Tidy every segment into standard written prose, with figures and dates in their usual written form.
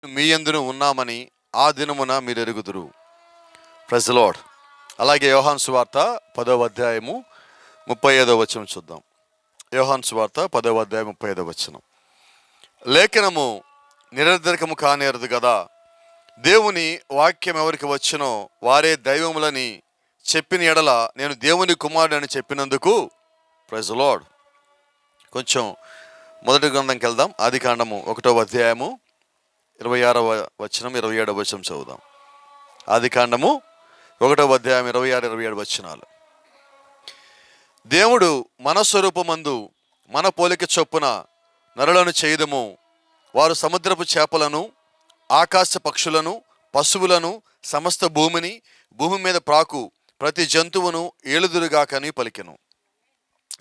మీ యందును ఉన్నామని ఆ దినమున మీరు ఎరుగుదురు. Praise the lord. అలాగే యోహాను సువార్త 10వ అధ్యాయము 35వ వచనం చూద్దాం. యోహాను సువార్త 10వ అధ్యాయం 35వ వచనం. లేఖనము నిరర్ధకము కానేరదు కదా, దేవుని వాక్యం ఎవరికి వచ్చునో వారే దైవములని చెప్పిన ఎడల నేను దేవుని కుమారుడని చెప్పినందుకు. Praise the lord. కొంచెం మొదటి గ్రంథంకి వెళ్దాం. ఆదికాండము 1వ అధ్యాయము 26వ వచనం 27వ వచనం చదువుదాం. ఆదికాండము 1వ అధ్యాయం 26, 27 వచనాలు. దేవుడు మన స్వరూపమందు మన పోలిక చొప్పున నరులను చేయుదము, వారు సముద్రపు చేపలను, ఆకాశ పక్షులను, పశువులను, సమస్త భూమిని, భూమి మీద ప్రాకు ప్రతి జంతువును ఏలుదురుగాకని పలికెను.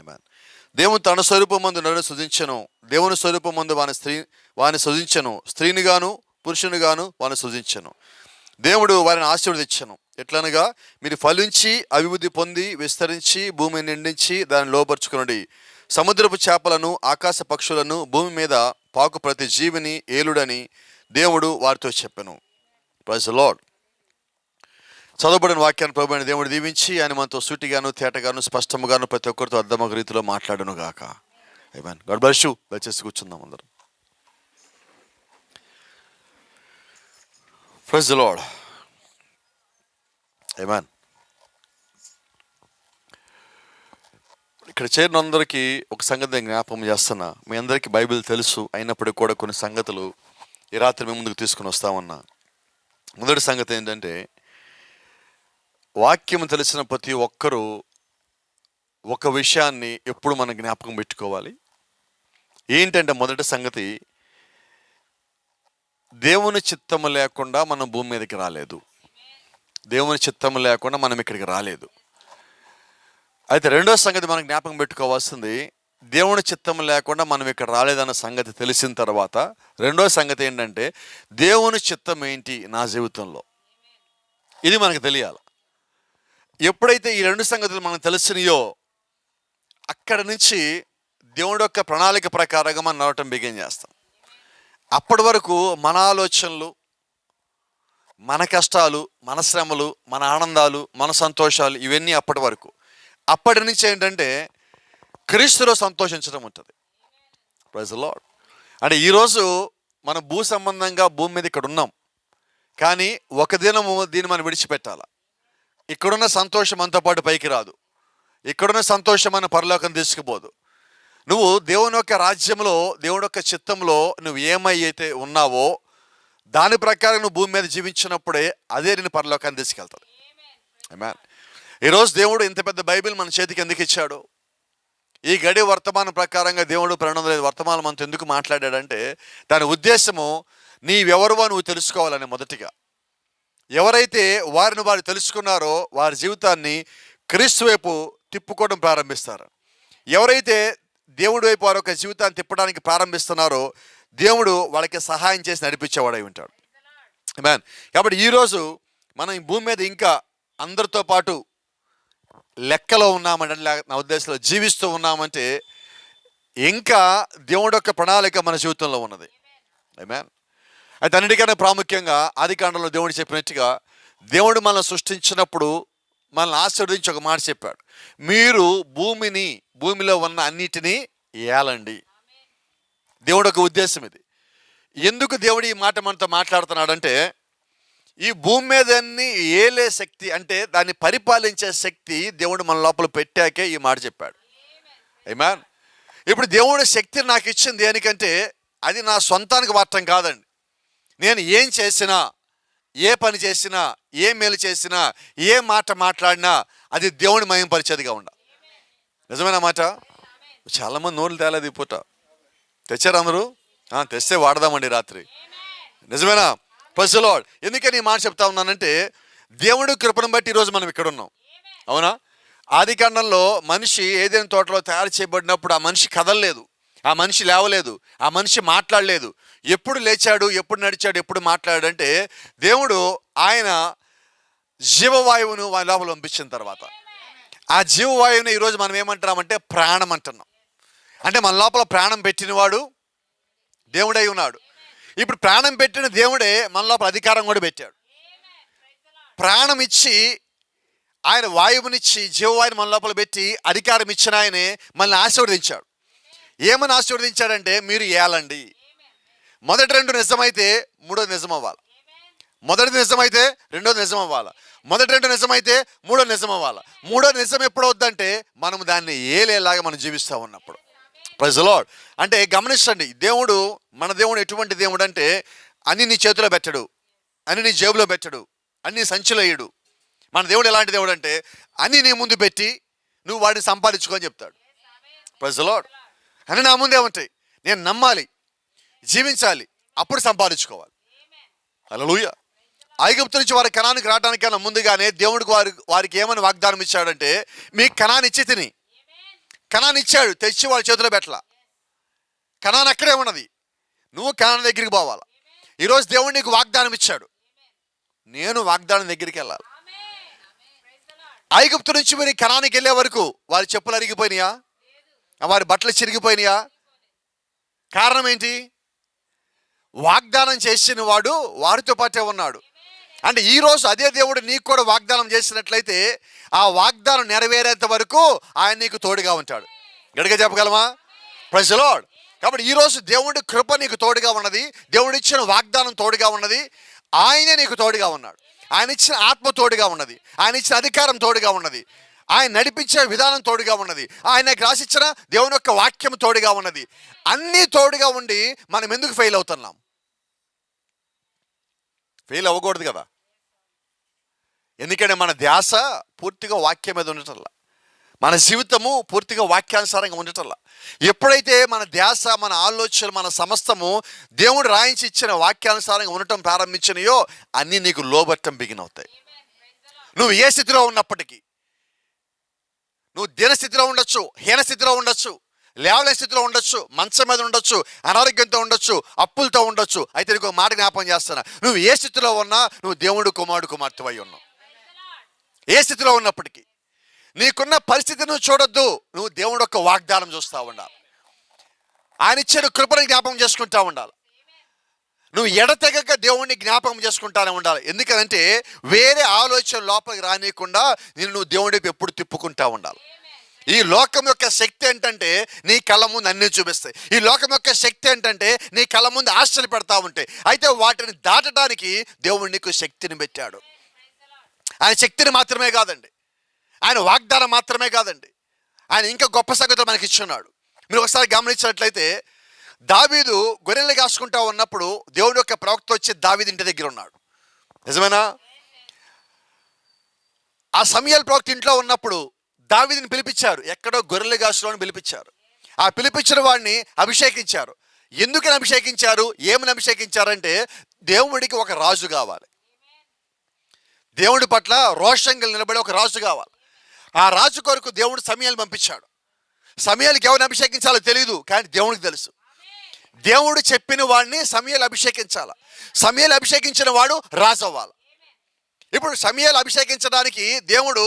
ఆమేన్. దేవుడు తన స్వరూపమందు నరుని సృజించెను, దేవుని స్వరూపమందు వాని సృజించెను, స్త్రీనిగాను పురుషునిగాను వాని సృజించెను. దేవుడు వారిని ఆశీర్వదించెను. ఎట్లనగా, మీరు ఫలించి అభివృద్ధి పొంది విస్తరించి భూమిని నిండించి దాన్ని లోపరుచుకునుడి, సముద్రపు చేపలను, ఆకాశ పక్షులను, భూమి మీద పాకు ప్రతి జీవిని ఏలుడని దేవుడు వారితో చెప్పెను. Praise the lord. చదవబడిన వాక్యాన్ని ప్రభువైన దేవుడు దీవించి ఆయన మనతో సూటిగాను తేటగాను స్పష్టముగాను ప్రతి ఒక్కరితో అర్థమగు రీతిలో మాట్లాడును గాక. ఆమేన్. God bless you. దయచేసి కూర్చుందాం అందరం. Praise the Lord. ఆమేన్. ఇక్కడ చేరిన అందరికీ ఒక సంగతి నేను జ్ఞాపకం చేస్తున్నా. మీ అందరికీ బైబిల్ తెలుసు అయినప్పటికీ కూడా కొన్ని సంగతులు ఈ రాత్రి మీ ముందుకు తీసుకుని వస్తామన్నా. మొదటి సంగతి ఏంటంటే, వాక్యం తెలిసిన ప్రతి ఒక్కరూ ఒక విషయాన్ని ఎప్పుడు మన జ్ఞాపకం పెట్టుకోవాలి. ఏంటంటే, మొదటి సంగతి, దేవుని చిత్తము లేకుండా మనం భూమి మీదకి రాలేదు. దేవుని చిత్తము లేకుండా మనం ఇక్కడికి రాలేదు. అయితే రెండో సంగతి మనం జ్ఞాపకం పెట్టుకోవాల్సింది, దేవుని చిత్తము లేకుండా మనం ఇక్కడ రాలేదన్న సంగతి తెలిసిన తర్వాత రెండో సంగతి ఏంటంటే, దేవుని చిత్తం ఏంటి నా జీవితంలో, ఇది మనకు తెలియాలి. ఎప్పుడైతే ఈ రెండు సంగతులు మనకు తెలిసినాయో, అక్కడి నుంచి దేవుడి యొక్క ప్రణాళిక ప్రకారంగా మనం నడవటం బిగిన్ చేస్తాం. అప్పటి వరకు మన ఆలోచనలు, మన కష్టాలు, మన శ్రమలు, మన ఆనందాలు, మన సంతోషాలు ఇవన్నీ అప్పటి వరకు. అప్పటి నుంచి ఏంటంటే క్రీస్తులో సంతోషించడం ఉంటుంది. Praise the lord. అంటే ఈరోజు మనం భూ సంబంధంగా భూమి మీద ఇక్కడ ఉన్నాం, కానీ ఒక దినము దీన్ని మనం విడిచిపెట్టాలి. ఇక్కడున్న సంతోషం మనతో పాటు పైకి రాదు. ఇక్కడున్న సంతోషం మన పరలోకం తీసుకుపోదు. నువ్వు దేవుని యొక్క రాజ్యంలో, దేవుని యొక్క చిత్తంలో నువ్వు ఏమైతే ఉన్నావో దాని ప్రకారం నువ్వు భూమి మీద జీవించినప్పుడే అదే నేను పరలోకాన్ని తీసుకెళ్తాడు. ఆమేన్. ఈరోజు దేవుడు ఇంత పెద్ద బైబిల్ మన చేతికి ఎందుకు ఇచ్చాడు? ఈ గడి వర్తమానం ప్రకారంగా దేవుడు 205 వర్తమానం మనతో ఎందుకు మాట్లాడాడంటే, దాని ఉద్దేశము నీవెవరువో నువ్వు తెలుసుకోవాలని. మొదటిగా ఎవరైతే వారిని వారు తెలుసుకున్నారో వారి జీవితాన్ని క్రీస్తు వైపు తిప్పుకోవడం ప్రారంభిస్తారు. ఎవరైతే దేవుడి వైపు వారి యొక్క జీవితాన్ని తిప్పడానికి ప్రారంభిస్తున్నారో దేవుడు వాళ్ళకి సహాయం చేసి నడిపించేవాడై ఉంటాడు. ఆమేన్. కాబట్టి ఈరోజు మనం ఈ భూమి మీద ఇంకా అందరితో పాటు లెక్కలో ఉన్నామంటే, నా ఉద్దేశంలో జీవిస్తూ ఉన్నామంటే ఇంకా దేవుడి యొక్క ప్రణాళిక మన జీవితంలో ఉన్నది. ఆమేన్. అయితే అన్నిటికన్నా ప్రాముఖ్యంగా ఆదికాండంలో దేవుడు చెప్పినట్టుగా, దేవుడు మనల్ని సృష్టించినప్పుడు మనల్ని ఆశీర్వదించి ఒక మాట చెప్పాడు, మీరు భూమిలో ఉన్న అన్నిటినీ ఏలండి. దేవుడు ఒక ఉద్దేశం ఇది. ఎందుకు దేవుడు ఈ మాట మనతో మాట్లాడుతున్నాడంటే, ఈ భూమి మీదన్ని ఏలే శక్తి, అంటే దాన్ని పరిపాలించే శక్తి దేవుడు మన లోపల పెట్టాకే ఈ మాట చెప్పాడు. ఆమేన్. ఇప్పుడు దేవుడు శక్తిని నాకు ఇచ్చింది దేనికంటే, అది నా సొంతానికి వాడటం కాదండి. నేను ఏం చేసినా, ఏ పని చేసినా, ఏ మేలు చేసినా, ఏ మాట మాట్లాడినా అది దేవుని మహిమపరిచేదిగా ఉండాలి. నిజమైన మాట. చాలామంది నోళ్ళు తేలేదు ఈ పూట. తెచ్చారు అందరూ? తెస్తే వాడదామండి రాత్రి. నిజమేనా? Praise the lord. ఎందుకని ఈ మాట చెప్తా ఉన్నానంటే, దేవుడి కృపను బట్టి ఈరోజు మనం ఇక్కడ ఉన్నాం. అవునా? ఆదికాండంలో మనిషి ఏదైనా తోటలో తయారు చేయబడినప్పుడు ఆ మనిషి కదలలేదు, ఆ మనిషి లేవలేదు, ఆ మనిషి మాట్లాడలేదు. ఎప్పుడు లేచాడు, ఎప్పుడు నడిచాడు, ఎప్పుడు మాట్లాడాడు అంటే, దేవుడు ఆయన జీవవాయువును వారి లోపల పంపించిన తర్వాత, ఆ జీవవాయువుని ఈరోజు మనం ఏమంటున్నామంటే ప్రాణం అంటున్నాం. అంటే మన లోపల ప్రాణం పెట్టినవాడు దేవుడై ఉన్నాడు. ఇప్పుడు ప్రాణం పెట్టిన దేవుడే మన లోపల అధికారం కూడా పెట్టాడు. ప్రాణం ఇచ్చి ఆయన వాయువునిచ్చి జీవవాయుని మన లోపల పెట్టి అధికారం ఇచ్చిన ఆయనే మనల్ని ఆశీర్వదించాడు. ఏమని ఆశీర్వదించాడంటే, మీరు ఏలండి. మొదటి రెండు నిజమైతే మూడోది నిజం అవ్వాలి. మొదటిది నిజమైతే రెండోది నిజం అవ్వాలి. మొదటి రెండు నిజమైతే మూడోది నిజం అవ్వాలి. మూడో నిజం ఎప్పుడవుద్దంటే మనం దాన్ని ఏలేలాగా మనం జీవిస్తూ ఉన్నప్పుడు. Praise the lord. అంటే గమనించండి, దేవుడు, మన దేవుడు ఎటువంటి దేవుడు అంటే అన్ని నీ చేతిలో పెట్టడు, అన్ని నీ జేబులో పెట్టడు, అన్ని సంచిలో వేయడు. మన దేవుడు ఎలాంటి దేవుడు అంటే అన్ని నీ ముందు పెట్టి నువ్వు వాడిని సంపాదించుకొని చెప్తాడు. Praise the lord. అని నా ముందే ఉంటాయి, నేను నమ్మాలి, జీవించాలి, అప్పుడు సంపాదించుకోవాలి. హల్లెలూయా. ఐగుప్తు నుంచి వారి కణానికి రావడానికన్నా ముందుగానే దేవుడికి వారికి ఏమని వాగ్దానం ఇచ్చాడంటే, మీకు కణాన్ని ఇచ్చి తిని. కణాన్ని ఇచ్చాడు, తెచ్చి వాళ్ళ చేతిలో పెట్టలా. కణాన్ని అక్కడే ఉన్నది, నువ్వు కణాన్ని దగ్గరికి పోవాలి. ఈరోజు దేవుడు నీకు వాగ్దానం ఇచ్చాడు, నేను వాగ్దానం దగ్గరికి వెళ్ళాలి. ఐగుప్తు నుంచి మీరు కణానికి వెళ్ళే వరకు వారి చెప్పులు అరిగిపోయినాయా, వారి బట్టలు చిరిగిపోయినాయా? కారణం ఏంటి? వాగ్దానం చేసిన వాడు వారితో పాటే ఉన్నాడు. అంటే ఈరోజు అదే దేవుడు నీకు కూడా వాగ్దానం చేసినట్లయితే ఆ వాగ్దానం నెరవేరేంత వరకు ఆయన నీకు తోడుగా ఉంటాడు. గట్టిగా చెప్పగలమా? Praise the lord. కాబట్టి ఈరోజు దేవుడి కృప నీకు తోడుగా ఉన్నది, దేవుడు ఇచ్చిన వాగ్దానం తోడుగా ఉన్నది, ఆయనే నీకు తోడుగా ఉన్నాడు. ఆయన ఇచ్చిన ఆత్మ తోడుగా ఉన్నది, ఆయన ఇచ్చిన అధికారం తోడుగా ఉన్నది, ఆయన నడిపించే విధానం తోడుగా ఉన్నది, ఆయనకు రాసిచ్చిన దేవుని యొక్క వాక్యం తోడుగా ఉన్నది. అన్నీ తోడుగా ఉండి మనం ఎందుకు ఫెయిల్ అవుతున్నాం? ఫెయిల్ అవ్వకూడదు కదా. ఎందుకంటే మన ధ్యాస పూర్తిగా వాక్యం మీద ఉండటంలా, మన జీవితము పూర్తిగా వాక్యానుసారంగా ఉండటంలా. ఎప్పుడైతే మన ధ్యాస, మన ఆలోచనలు, మన సమస్తము దేవుడు రాయించి ఇచ్చిన వాక్యానుసారంగా ఉండటం ప్రారంభించినయో అన్నీ నీకు లోబట్టం బిగిన్ అవుతాయి. నువ్వు ఏ స్థితిలో ఉన్నప్పటికీ, నువ్వు దీనస్థితిలో ఉండొచ్చు, హీనస్థితిలో ఉండొచ్చు, లేవలేని స్థితిలో ఉండొచ్చు, మంచం మీద ఉండొచ్చు, అనారోగ్యంతో ఉండొచ్చు, అప్పులతో ఉండొచ్చు. అయితే నీకు మాట జ్ఞాపకం చేస్తున్నా, నువ్వు ఏ స్థితిలో ఉన్నా నువ్వు దేవుడు కుమారుడు కుమార్తెవై ఉన్నావు. ఏ స్థితిలో ఉన్నప్పటికీ నీకున్న పరిస్థితి నువ్వు చూడొద్దు, నువ్వు దేవుడు యొక్క వాగ్దానం చూస్తూ ఉండాలి. ఆయన ఇచ్చిన కృపను జ్ఞాపకం చేసుకుంటా ఉండాలి. నువ్వు ఎడతెగక దేవుడిని జ్ఞాపకం చేసుకుంటానే ఉండాలి. ఎందుకంటే వేరే ఆలోచన లోపలికి రానియకుండా నువ్వు దేవుడి వైపు ఎప్పుడు తిప్పుకుంటా ఉండాలి. ఈ లోకం యొక్క శక్తి ఏంటంటే నీ కళ్ళ ముందు అన్నీ చూపిస్తాయి. ఈ లోకం యొక్క శక్తి ఏంటంటే నీ కళ్ళ ముందు ఆశలు పెడతా ఉంటాయి. అయితే వాటిని దాటడానికి దేవుడు నీకు శక్తిని పెట్టాడు. ఆయన శక్తిని మాత్రమే కాదండి, ఆయన వాగ్దానం మాత్రమే కాదండి, ఆయన ఇంకా గొప్ప సంగతులు మనకి ఇచ్చున్నాడు. మీరు ఒకసారి గమనించినట్లయితే దావీదు గొర్రెలు కాసుకుంటా ఉన్నప్పుడు దేవుడి యొక్క ప్రవక్త వచ్చి దావీదు ఇంటి దగ్గర ఉన్నాడు. నిజమేనా? ఆ సమూయేలు ప్రవక్త ఇంట్లో ఉన్నప్పుడు దావీదుని పిలిపించారు. ఎక్కడో గొర్రెలు కాసులోని పిలిపించారు. ఆ పిలిపించిన వాడిని అభిషేకించారు. ఎందుకని అభిషేకించారు, ఏమని అభిషేకించారంటే దేవుడికి ఒక రాజు కావాలి, దేవుడి పట్ల రోషంగా నిలబడే ఒక రాజు కావాలి. ఆ రాజు కొరకు దేవుడు సమూయేలు పంపించాడు. సమూయేలుకి ఎవరిని అభిషేకించాలో తెలియదు, కానీ దేవుడికి తెలుసు. దేవుడు చెప్పిన వాడిని సమూయేలు అభిషేకించాలి. సమూయేలు అభిషేకించిన వాడు రాజు అవ్వాలి. ఇప్పుడు సమూయేలు అభిషేకించడానికి దేవుడు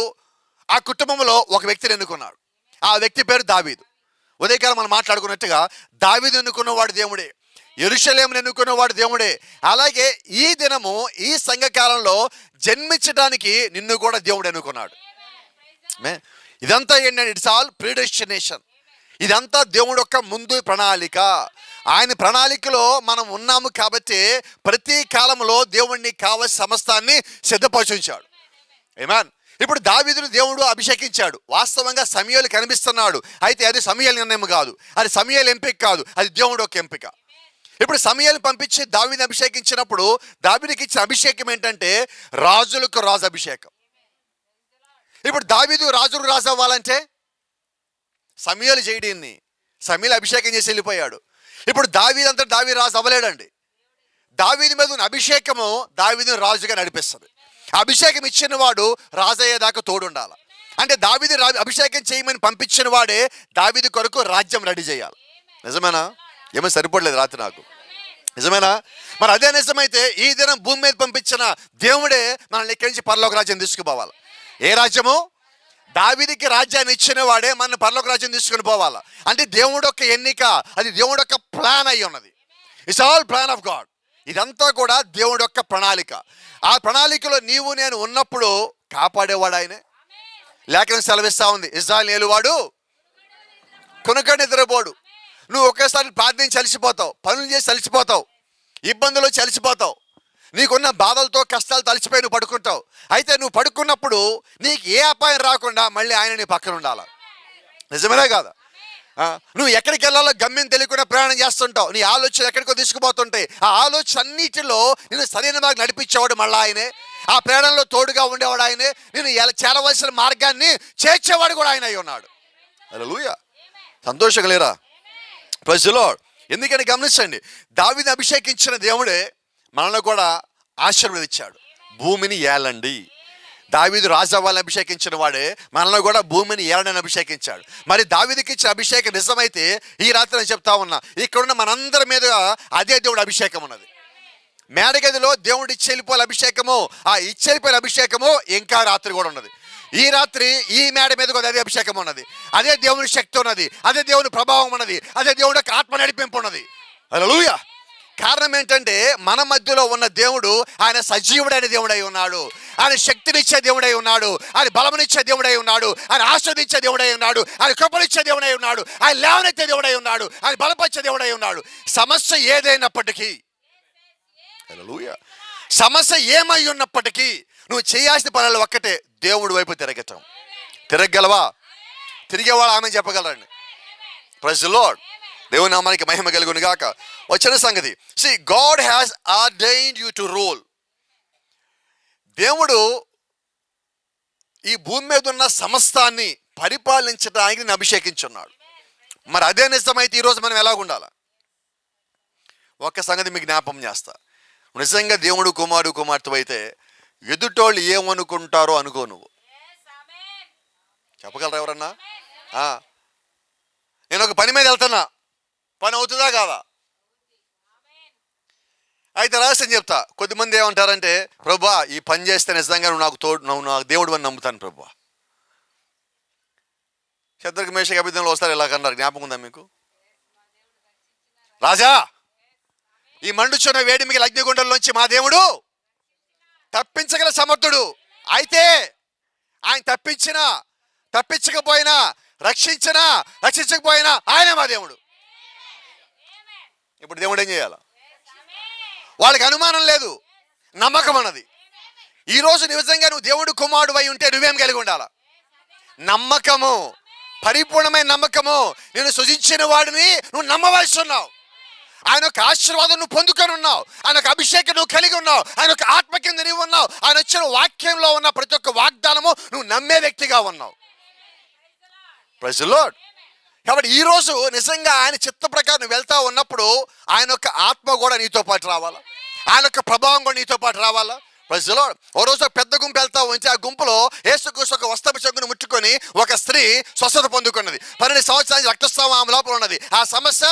ఆ కుటుంబంలో ఒక వ్యక్తిని ఎన్నుకున్నాడు. ఆ వ్యక్తి పేరు దావీదు. ఉదయకాలం మనం మాట్లాడుకున్నట్టుగా దావీదు ఎన్నుకున్నవాడు దేవుడే, యెరూషలేమును ఎన్నుకున్నవాడు దేవుడే. అలాగే ఈ దినము, ఈ సంఘకాలంలో జన్మించడానికి నిన్ను కూడా దేవుడు ఎన్నుకున్నాడు. ఇదంతా ఏంటంటే ఇట్స్ ఆల్ ప్రిడెస్టినేషన్. ఇదంతా దేవుడు యొక్క ముందు ప్రణాళిక. ఆయన ప్రణాళికలో మనం ఉన్నాము కాబట్టి ప్రతి కాలంలో దేవుడిని కావలసిన సమస్తాన్ని సిద్ధపరచుంచాడు. ఆమేన్. ఇప్పుడు దావీదును దేవుడు అభిషేకించాడు. వాస్తవంగా సమూయేలు కనిపిస్తున్నాడు, అయితే అది సమూయేలు నిర్ణయం కాదు, అది సమూయేలు ఎంపిక కాదు, అది దేవుడు ఒక ఎంపిక. ఇప్పుడు సమూయేలు పంపించి దావీదుని అభిషేకించినప్పుడు దావీదుకి ఇచ్చిన అభిషేకం ఏంటంటే రాజులకు రాజు అభిషేకం. ఇప్పుడు దావీదు రాజులకు రాజు అవ్వాలంటే సమూయేలు చేయడాన్ని, సమూయేలు అభిషేకం చేసి వెళ్ళిపోయాడు. ఇప్పుడు దావీదు అంతా దావీదు రాజు అవ్వలేడండి. దావీదు మీద ఉన్న అభిషేకము దావీదుని రాజుగా నడిపిస్తుంది. అభిషేకం ఇచ్చిన వాడు రాజు అయ్యేదాకా తోడుండాలి. అంటే దావీదు అభిషేకం చేయమని పంపించిన వాడే దావీదు కొరకు రాజ్యం రెడీ చేయాలి. నిజమేనా? ఏమో సరిపడలేదు రాత్రి నాకు. నిజమేనా? మరి అదే నిజమైతే ఈ దినం భూమి మీద పంపించిన దేవుడే మనల్ని ఇక్కడి నుంచి పరలోక రాజ్యం తీసుకుపోవాలి. ఏ రాజ్యము? దావీదుకి రాజ్యాన్ని ఇచ్చిన వాడే మన పరలోక రాజ్యం తీసుకుని పోవాలి. అంటే దేవుడు యొక్క ఎన్నిక, అది దేవుడు యొక్క ప్లాన్ అయి ఉన్నది. It's all plan of God. ఇదంతా కూడా దేవుడి యొక్క ప్రణాళిక. ఆ ప్రణాళికలో నీవు నేను ఉన్నప్పుడు కాపాడేవాడు ఆయనే. లేఖనం సెలవిస్తా ఉంది, ఇశ్రాయేలు వాడు కొనుక నిద్రపోడు. నువ్వు ఒకేసారి ప్రార్థించి అలసిపోతావు, పనులు చేసి అలసిపోతావు, ఇబ్బందులు వచ్చి అలసిపోతావు, నీకున్న బాధలతో కష్టాలు తలిచిపోయి నువ్వు పడుకుంటావు. అయితే నువ్వు పడుకున్నప్పుడు నీకు ఏ అపాయం రాకుండా మళ్ళీ ఆయన నీ పక్కన ఉండాలి. నిజమేనా కాదా? నువ్వు ఎక్కడికి వెళ్ళాలో గమ్యం తెలియకుండా ప్రయాణం చేస్తుంటావు. నీ ఆలోచన ఎక్కడికో తీసుకుపోతుంటాయి. ఆ ఆలోచన అన్నిటిలో నేను సరైన మార్గం నడిపించేవాడు మళ్ళీ ఆయనే. ఆ ప్రయాణంలో తోడుగా ఉండేవాడు ఆయనే. నేను చేరవలసిన మార్గాన్ని చేర్చేవాడు కూడా ఆయన అయి ఉన్నాడు. హల్లెలూయా. సంతోషంగా లేరా? Praise the lord. ఎందుకని గమనించండి, దావీదుని అభిషేకించిన దేవుడే మనల్ని కూడా ఆశీర్వదించాడు. భూమిని ఏలండి. దావీదు రాజా వాళ్ళని అభిషేకించిన వాడే మనల్ని కూడా భూమిని ఏలనని అభిషేకించాడు. మరి దావీదుకి ఇచ్చిన అభిషేకం నిజమైతే ఈ రాత్రి నేను చెప్తా ఉన్నా, ఇక్కడున్న మనందరి మీద అదే దేవుడు అభిషేకం ఉన్నది. మేడగదిలో దేవుడు ఇచ్చెలిపోయిన అభిషేకము, ఆ ఇచ్చెలిపోయిన అభిషేకము ఇంకా రాత్రి కూడా ఉన్నది. ఈ రాత్రి ఈ మేడ మీద కూడా అదే అభిషేకం ఉన్నది, అదే దేవుని శక్తి ఉన్నది, అదే దేవుని ప్రభావం ఉన్నది, అదే దేవుడి యొక్క ఆత్మ నడిపింపు ఉన్నది. హల్లెలూయా. కారణం ఏంటంటే మన మధ్యలో ఉన్న దేవుడు ఆయన సజీవుడైన దేవుడై ఉన్నాడు. ఆయన శక్తినిచ్చే దేవుడై ఉన్నాడు, ఆయన బలమునిచ్చే దేవుడై ఉన్నాడు, ఆయన ఆస్వాదించే దేవుడై ఉన్నాడు, ఆయన కృపనిచ్చే దేవుడై ఉన్నాడు, ఆయన లేవనెత్తే దేవుడై ఉన్నాడు, ఆయన బలపరిచే దేవుడై ఉన్నాడు. సమస్య ఏదైనప్పటికీ, హల్లెలూయా, సమస్య ఏమై ఉన్నప్పటికీ నువ్వు చేయాల్సిన పనులు ఒక్కటే, దేవుడి వైపు తిరగటం. తిరగలవా? తిరిగేవాడు ఆమె చెప్పగలరండి. Praise the lord. దేవుని నామానికి మహిమ కలుగును గాక. వచ్చిన సంగతి, see, God has ordained you to rule. దేవుడు ఈ భూమి మీద ఉన్న సమస్తాన్ని పరిపాలించడానికి నేను అభిషేకించున్నాడు. మరి అదే నిజమైతే ఈరోజు మనం ఎలా ఉండాలి? ఒక్క సంగతి మీకు జ్ఞాపం చేస్తా. నిజంగా దేవుడు కుమారుడు కుమార్తె అయితే ఎదుటోళ్ళు ఏమనుకుంటారో అనుకో. నువ్వు చెప్పగలరా ఎవరన్నా? నేను ఒక పని మీద వెళ్తున్నా, పని అవుతుందా కాదా? అయితే రహస్యం చెప్తా. కొద్దిమంది ఏమంటారంటే, ప్రభువా ఈ పని చేస్తే నిజంగా నువ్వు నాకు దేవుడు అని నమ్ముతాను ప్రభువా. శత్రుఘ్న మేషక అభిధంలో వస్తారు ఇలాగన్నారు, జ్ఞాపకం ఉందా మీకు? రాజా, ఈ మండుచున్న వేడిమికి అగ్నిగుండంలోంచి మా దేవుడు తప్పించగల సమర్థుడు. అయితే ఆయన తప్పించకపోయినా రక్షించకపోయినా ఆయనే మా దేవుడు. ఇప్పుడు దేవుడు ఏం చేయాలి? వాళ్ళకి అనుమానం లేదు, నమ్మకం అన్నది. ఈరోజు నిజంగా నువ్వు దేవుడు కుమారుడు అయి ఉంటే నువ్వేం కలిగి ఉండాలా? నమ్మకము, పరిపూర్ణమైన నమ్మకము. నేను సృజించిన వాడిని నువ్వు నమ్మవలసి ఉన్నావు. ఆయన యొక్క ఆశీర్వాదం నువ్వు పొందుకొని ఉన్నావు, ఆయన యొక్క అభిషేకం నువ్వు కలిగి ఉన్నావు, ఆయన యొక్క ఆత్మ కింద నీవు ఉన్నావు, ఆయన వచ్చిన వాక్యంలో ఉన్న ప్రతి ఒక్క వాగ్దానము నువ్వు నమ్మే వ్యక్తిగా ఉన్నావు. Praise the lord. కాబట్టి ఈరోజు నిజంగా ఆయన చిత్త ప్రకారం నువ్వు వెళ్తా ఉన్నప్పుడు ఆయన యొక్క ఆత్మ కూడా నీతో పాటు రావాలా, ఆయన యొక్క ప్రభావం కూడా నీతో పాటు రావాలా. Praise the lord. ఓ రోజు ఒక పెద్ద గుంపు వెళ్తా ఉంటే ఆ గుంపులో యేసుక్రీస్తు ఒక వస్త్రపు చెంగును ముట్టుకొని ఒక స్త్రీ స్వస్థత పొందుకున్నది. 12 సంవత్సరాల రక్తస్రావం ఆమె లోపల ఉన్నది. ఆ సమస్య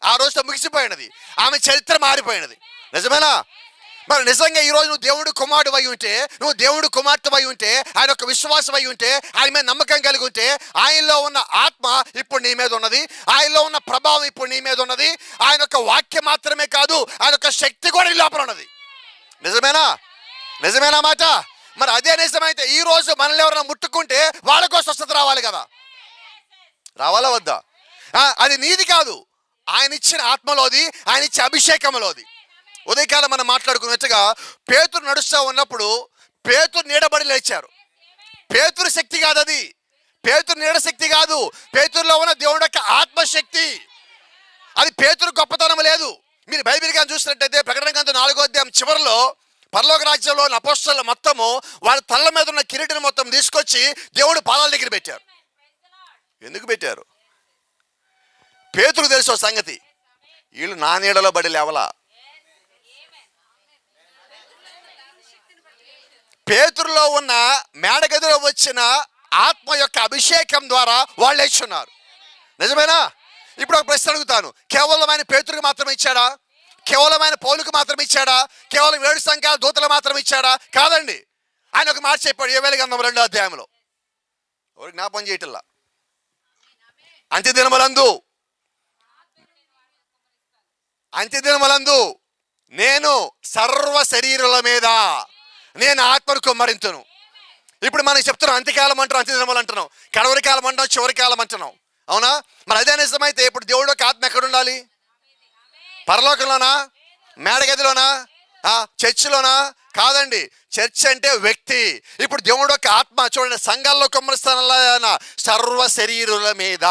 ఆ రోజుతో ముగిసిపోయినది, ఆమె చరిత్ర మారిపోయినది. నిజమేనా? మరి నిజంగా ఈరోజు నువ్వు దేవుడు కుమారుడు అయి ఉంటే, నువ్వు దేవుడు కుమార్తె అయి ఉంటే, ఆయన యొక్క విశ్వాసం అయి ఉంటే, ఆయన మీద నమ్మకం కలిగి ఉంటే, ఆయనలో ఉన్న ఆత్మ ఇప్పుడు నీ మీద ఉన్నది, ఆయనలో ఉన్న ప్రభావం ఇప్పుడు నీ మీద ఉన్నది. ఆయన యొక్క వాక్యం మాత్రమే కాదు, ఆయన యొక్క శక్తి కూడా నీ లోపల ఉన్నది. నిజమేనా మాట? మరి అదే నిజమైతే ఈ రోజు మనల్ని ఎవరైనా ముట్టుకుంటే వాళ్ళకో స్వస్థత రావాలి కదా? రావాలా వద్దా? అది నీది కాదు, ఆయన ఇచ్చిన ఆత్మలోది, ఆయన ఇచ్చే అభిషేకంలోది. ఉదయకాలం మనం మాట్లాడుకున్నట్టుగా పేతురు నడుస్తూ ఉన్నప్పుడు పేతురు నీడబడి లేచారు. పేతురు శక్తి కాదు అది, పేతురు నీడ శక్తి కాదు, పేతురులో ఉన్న దేవుడి యొక్క ఆత్మశక్తి. అది పేతురు గొప్పతనం లేదు. మీరు బైబిల్ కానీ చూసినట్టయితే ప్రకటన గ్రంథం 4వ అధ్యాయం చివరిలో పరలోక రాజ్యంలో అపోస్తలులు మొత్తము వాళ్ళ తల్ల మీద ఉన్న కిరీటిని మొత్తం తీసుకొచ్చి దేవుడు పాదాల దగ్గర పెట్టారు. ఎందుకు పెట్టారు? పేతురు తెలుసు సంగతి, వీళ్ళు నా నీడలో బడి లేవలా. పేతురులో ఉన్న మేడగదిలో వచ్చిన ఆత్మ యొక్క అభిషేకం ద్వారా వాళ్ళు లేచున్నారు. నిజమేనా? ఇప్పుడు ఒక ప్రశ్న అడుగుతాను, కేవలం ఆయన పేతురుకు మాత్రమే ఇచ్చాడా? కేవలం ఆయన పౌలుకు మాత్రం ఇచ్చాడా? కేవలం 7 సంఘాల దూతలు మాత్రం ఇచ్చాడా? కాదండి. ఆయన ఒక మాట చెప్పాడు యోవేలు గ్రంథం 2వ అధ్యాయంలో, ఎవరు జ్ఞాపం చేయటల్లా, అంత్యదినములందు నేను సర్వ శరీరుల మీద నేను ఆత్మను కుమ్మరింతును. ఇప్పుడు మనం చెప్తున్నాం అంత్యకాలం అంటున్నాం, అంత్యదినములు అంటున్నాం, కడవరి కాలం అంటున్నాం, చివరి కాలం అంటున్నాం. అవునా? మరి అదే నిజమైతే ఇప్పుడు దేవుడు యొక్క ఆత్మ ఎక్కడ ఉండాలి? పరలోకంలోనా? మేడగదిలోనా? చర్చిలోనా? కాదండి. చర్చ్ అంటే వ్యక్తి. ఇప్పుడు దేవుడు యొక్క ఆత్మ చూడండి, సంఘాల్లో కుమ్మరిస్తాన సర్వ శరీరుల మీద.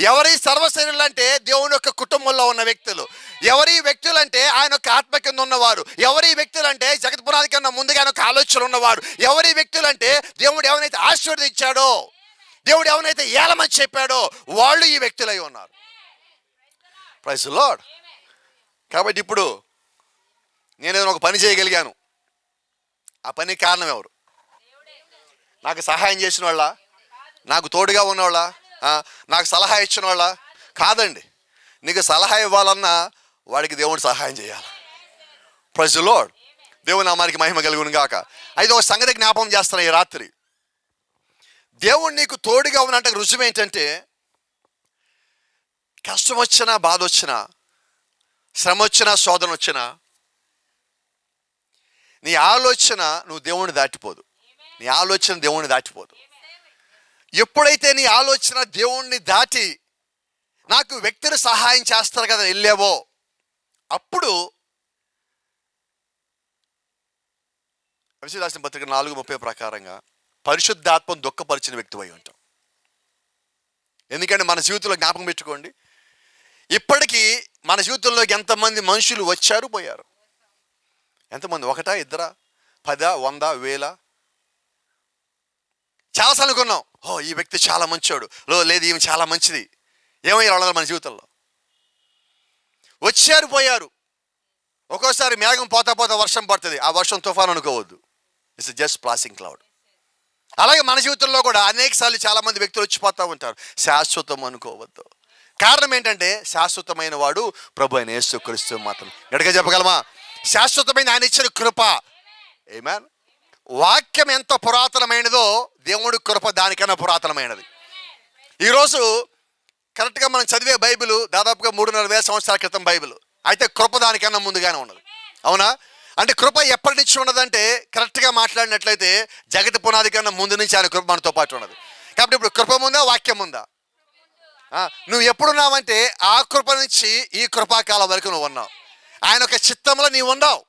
ఎవరి సర్వ శరీరులు అంటే దేవుని యొక్క కుటుంబంలో ఉన్న వ్యక్తులు. ఎవరి వ్యక్తులు అంటే ఆయన యొక్క ఆత్మ కింద ఉన్నవారు. ఎవరి వ్యక్తులు అంటే జగత్ పునాది కన్నా ముందుగా ఆయన ఒక ఆలోచన ఉన్నవారు. ఎవరి వ్యక్తులు అంటే దేవుడు ఎవరైతే ఆశీర్వదించాడో, దేవుడు ఎవరైతే ఏలమని చెప్పాడో వాళ్ళు ఈ వ్యక్తులై ఉన్నారు. Praise the lord. కాబట్టి ఇప్పుడు నేను ఒక పని చేయగలిగాను, ఆ పనికి కారణం ఎవరు? నాకు సహాయం చేసిన వాళ్ళ, నాకు తోడుగా ఉన్నవాళ్ళ, నాకు సలహా ఇచ్చిన వాళ్ళ? కాదండి. నీకు సలహా ఇవ్వాలన్నా వాడికి దేవుడు సహాయం చేయాలి. Praise the lord. దేవుని నామానికి మహిమ కలుగును గాక. అయితే ఒక సంగతి జ్ఞాపకం చేస్తున్నా ఈ రాత్రి. దేవుడు నీకు తోడుగా ఉన్నట్టు రుజువు ఏంటంటే, కష్టం వచ్చినా, బాధ వచ్చినా, శ్రమ వచ్చినా, శోధన వచ్చినా, నీ ఆలోచన నువ్వు దేవుణ్ణి దాటిపోదు. నీ ఆలోచన దేవుణ్ణి దాటిపోదు. ఎప్పుడైతే నీ ఆలోచన దేవుణ్ణి దాటి నాకు వ్యక్తులు సహాయం చేస్తారు కదా వెళ్ళావో, అప్పుడు రాసిన పత్రిక 4:30 ప్రకారంగా పరిశుద్ధాత్మను దుఃఖపరిచిన వ్యక్తి అయి ఉంటాం. ఎందుకంటే మన జీవితంలో జ్ఞాపకం పెట్టుకోండి, ఇప్పటికీ మన జీవితంలోకి ఎంతమంది మనుషులు వచ్చారు, పోయారు? ఎంతమంది? 1, 2, 10, 100, 1000? చాలాసార్లు అనుకున్నాం, ఈ వ్యక్తి చాలా మంచోడు, లేదు ఈమె చాలా మంచిది. ఏమయ్యారు వాళ్ళందరూ మన జీవితంలో? వచ్చారు, పోయారు. ఒక్కోసారి మేఘం పోతా పోతా వర్షం పడుతుంది. ఆ వర్షం తుఫాను అనుకోవద్దు, ఇట్స్ జస్ట్ పాసింగ్ క్లౌడ్. అలాగే మన జీవితంలో కూడా అనేక సార్లు చాలా మంది వ్యక్తులు వచ్చిపోతూ ఉంటారు. శాశ్వతం అనుకోవద్దు. కారణం ఏంటంటే శాశ్వతమైన వాడు ప్రభు అయిన యేసుక్రీస్తు మాత్రం. గట్టిగా చెప్పగలమా? శాశ్వతమైన ఆయన ఇచ్చిన కృప. ఆమేన్. వాక్యం ఎంత పురాతనమైనదో దేవుడి కృప దానికన్నా పురాతనమైనది. ఈరోజు కరెక్ట్గా మనం చదివే బైబిల్ దాదాపుగా 3,500 సంవత్సరాల క్రితం బైబిల్. అయితే కృప దానికన్నా ముందుగానే ఉన్నది. అవునా? అంటే కృప ఎప్పటి నుంచి ఉన్నదంటే, కరెక్ట్గా మాట్లాడినట్లయితే జగతి పునాది కన్నా ముందు నుంచి ఆయన కృప మనతో పాటు ఉన్నది. కాబట్టి ఇప్పుడు కృప ముందా, వాక్యం ఉందా? నువ్వు ఎప్పుడున్నావంటే ఆ కృప నుంచి ఈ కృపాకాలం వరకు నువ్వు ఉన్నావు. ఆయన ఒక చిత్తంలో నీవు ఉన్నావు.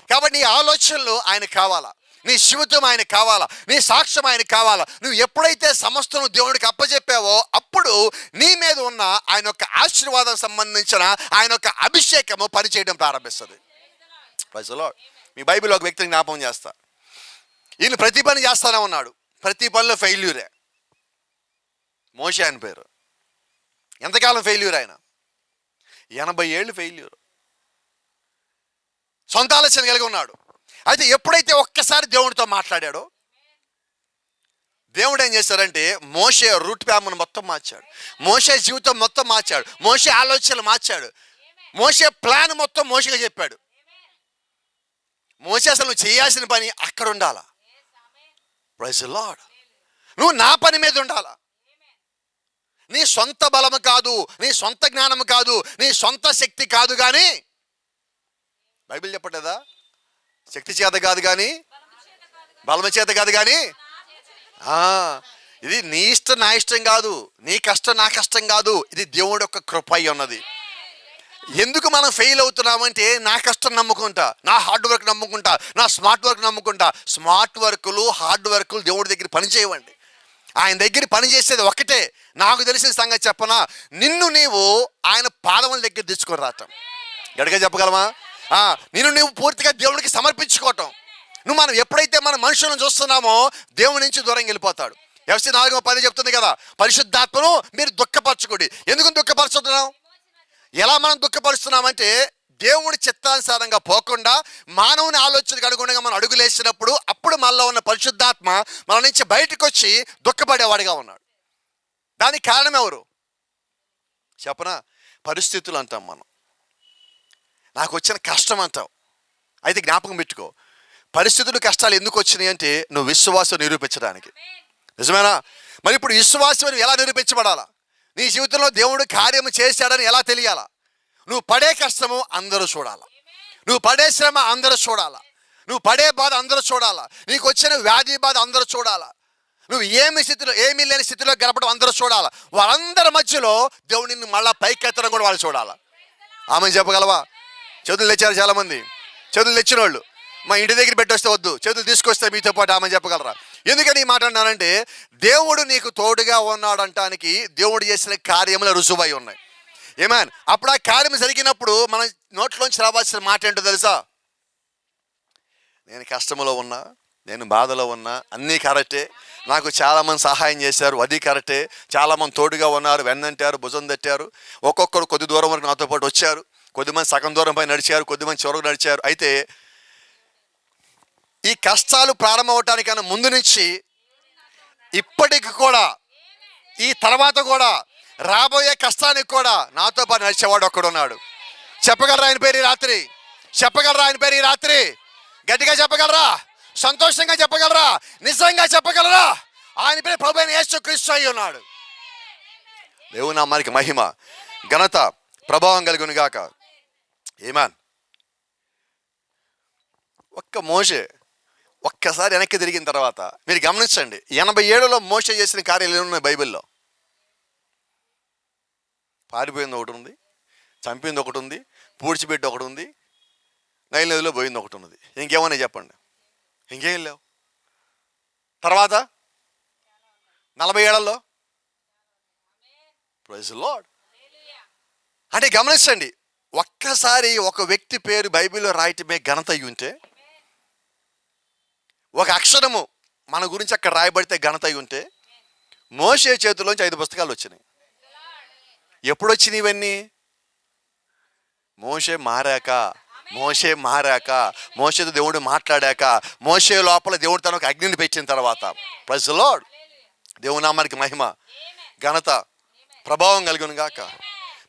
కాబట్టి నీ ఆలోచనలు ఆయనకు కావాలా, నీ జీవితం ఆయనకు కావాలా, నీ సాక్ష్యం ఆయనకు కావాలా. నువ్వు ఎప్పుడైతే సమస్తం దేవుడికి అప్పచెప్పావో అప్పుడు నీ మీద ఉన్న ఆయన యొక్క ఆశీర్వాదం సంబంధించిన ఆయన యొక్క అభిషేకము పనిచేయడం ప్రారంభిస్తుంది. Praise the lord. మీ బైబిల్ ఒక వ్యక్తిని జ్ఞాపకం చేస్తా. ఈయన ప్రతి పని చేస్తానే ఉన్నాడు, ప్రతి పనిలో ఫెయిల్యూరే. మోషే ఆయన పేరు. ఎంతకాలం ఫెయిల్యూర్ ఆయన? 80 ఏళ్ళు ఫెయిల్యూర్. సొంత ఆలోచన కలిగి ఉన్నాడు. అయితే ఎప్పుడైతే ఒక్కసారి దేవుడితో మాట్లాడాడో, దేవుడు ఏం చేశారంటే మోషే రూట్ ప్యామ్ను మొత్తం మార్చాడు. మోషే జీవితం మొత్తం మార్చాడు. మోషే ఆలోచనలు మార్చాడు. మోషే ప్లాన్ మొత్తం మోషేగా చెప్పాడు. మోషే అసలు నువ్వు చేయాల్సిన పని అక్కడ ఉండాలా. Praise the lord. నువ్వు నా పని మీద ఉండాలా. నీ సొంత బలము కాదు, నీ సొంత జ్ఞానము కాదు, నీ సొంత శక్తి కాదు. కానీ బైబిల్ చెప్పట్లేదా? శక్తి చేత కాదు కానీ, బలము చేత కాదు కానీ, ఇది నీ ఇష్టం నా ఇష్టం కాదు, నీ కష్టం నా కష్టం కాదు, ఇది దేవుడి యొక్క కృప అయి ఉన్నది. ఎందుకు మనం ఫెయిల్ అవుతున్నామంటే నా కష్టం నమ్ముకుంటా, నా హార్డ్ వర్క్ నమ్ముకుంటా, నా స్మార్ట్ వర్క్ నమ్ముకుంటా. స్మార్ట్ వర్కులు, హార్డ్ వర్కులు దేవుడి దగ్గర పని చేయవండి. ఆయన దగ్గర పని చేసేది ఒకటే. నాకు తెలిసిన సంగతి చెప్పనా, నిన్ను నీవు ఆయన పాదముల దగ్గర తెచ్చుకొని రావటం. గట్టిగా చెప్పగలమా? నిన్ను నువ్వు పూర్తిగా దేవుడికి సమర్పించుకోవటం. మనం ఎప్పుడైతే మన మనుషులను చూస్తున్నామో దేవుడి నుంచి దూరంగా వెళ్ళిపోతాడు. ఎఫ్ఎస్సీ 4:10 చెప్తుంది కదా, పరిశుద్ధాత్మను మీరు దుఃఖపరచుకోండి. ఎందుకు దుఃఖపరచుతున్నాం? ఎలా మనం దుఃఖపరుస్తున్నామంటే దేవుడి చిత్తానుసారంగా పోకుండా మానవుని ఆలోచనకు అనుగుణంగా మనం అడుగులేసినప్పుడు అప్పుడు మనలో ఉన్న పరిశుద్ధాత్మ మన నుంచి బయటకు వచ్చి దుఃఖపడేవాడిగా ఉన్నాడు. దానికి కారణం ఎవరు చెప్పనా? పరిస్థితులు అంటాం మనం. నాకు వచ్చిన కష్టం అంటావు. అయితే జ్ఞాపకం పెట్టుకో, పరిస్థితులు కష్టాలు ఎందుకు వచ్చినాయి అంటే నువ్వు విశ్వాసం నిరూపించడానికి. నిజమేనా? మరి ఇప్పుడు విశ్వాసం ఎలా నిరూపించబడాలా? నీ జీవితంలో దేవుడు కార్యము చేశాడని ఎలా తెలియాలా? నువ్వు పడే కష్టము అందరూ చూడాలా. నువ్వు పడే శ్రమ అందరూ చూడాలా, నువ్వు పడే బాధ అందరూ చూడాలా, నీకు వచ్చిన వ్యాధి బాధ అందరూ చూడాలా, నువ్వు ఏమీ లేని స్థితిలో గడపడం అందరూ చూడాలా. వాళ్ళందరి మధ్యలో దేవుడు నిన్ను మళ్ళా పైకెత్తడం కూడా వాళ్ళు చూడాలా. ఆమె చెప్పగలవా? చేతులు తెచ్చారు చాలామంది. చేతులు తెచ్చిన వాళ్ళు మా ఇంటి దగ్గర పెట్టి వస్తే వద్దు, చేతులు తీసుకొస్తే మీతో పాటు ఆమె చెప్పగలరా? ఎందుకని ఈ మాట అన్నానంటే, దేవుడు నీకు తోడుగా ఉన్నాడంటానికి దేవుడు చేసిన కార్యములు రుజువై ఉన్నాయి. ఏమన్ అప్పుడు ఆ కార్యం జరిగినప్పుడు మన నోట్లోంచి రావాల్సిన మాట ఏంటో తెలుసా? నేను కష్టంలో ఉన్నా, నేను బాధలో ఉన్నా, అన్నీ కరెక్టే, నాకు చాలామంది సహాయం చేశారు, అది కరెక్టే, చాలామంది తోడుగా ఉన్నారు, వెన్నంటారు, భుజం తట్టారు, ఒక్కొక్కరు కొద్ది దూరం వరకు నాతో పాటు వచ్చారు, కొద్దిమంది సగం దూరం పై నడిచారు, కొద్దిమంది చివరకు నడిచారు. అయితే ఈ కష్టాలు ప్రారంభమవటానికన్నా ముందు నుంచి ఇప్పటికి కూడా, ఈ తర్వాత కూడా, రాబోయే కష్టానికి కూడా నాతో పాటు నడిచేవాడు ఒక్కడున్నాడు. చెప్పగలరా ఆయన పేరు ఈ రాత్రి? చెప్పగలరా ఆయన పేరు ఈ రాత్రి? గట్టిగా చెప్పగలరా? సంతోషంగా చెప్పగలరా? నిజంగా చెప్పగలరా? ఆయన పేరు ప్రభువైన యేసుక్రీస్తు అయి ఉన్నాడు. దేవుని నామానికి మహిమ, ఘనత, ప్రభావం కలుగును గాక. ఆమేన్. మోషే ఒక్కసారి వెనక్కి తిరిగిన తర్వాత మీరు గమనించండి, 87లో మోషే చేసిన కార్యాలు ఏమున్నాయి బైబిల్లో? పారిపోయింది ఒకటి ఉంది, చంపింది ఒకటి ఉంది, పూడ్చిపెట్టి ఒకటి ఉంది, నైల్ నదిలో పోయింది ఒకటి ఉన్నది. ఇంకేమన్నా చెప్పండి? ఇంకేం లేవు. తర్వాత 47లో ప్రైజ్ లార్డ్. అంటే గమనించండి, ఒక్కసారి ఒక వ్యక్తి పేరు బైబిల్లో రాయటమే ఘనత అయి ఉంటే, ఒక అక్షరము మన గురించి అక్కడ రాయబడితే ఘనత అయి ఉంటే, మోషే చేతుల్లోంచి 5 పుస్తకాలు వచ్చినాయి. ఎప్పుడు వచ్చినాయి ఇవన్నీ? మోషే మారాక, మోషేతో దేవుడు మాట్లాడాక, మోషే లోపల దేవుడు తనకు అగ్నిని పెట్టిన తర్వాత. Praise the lord. దేవుని నామానికి మహిమ, ఘనత, ప్రభావం కలుగును గాక.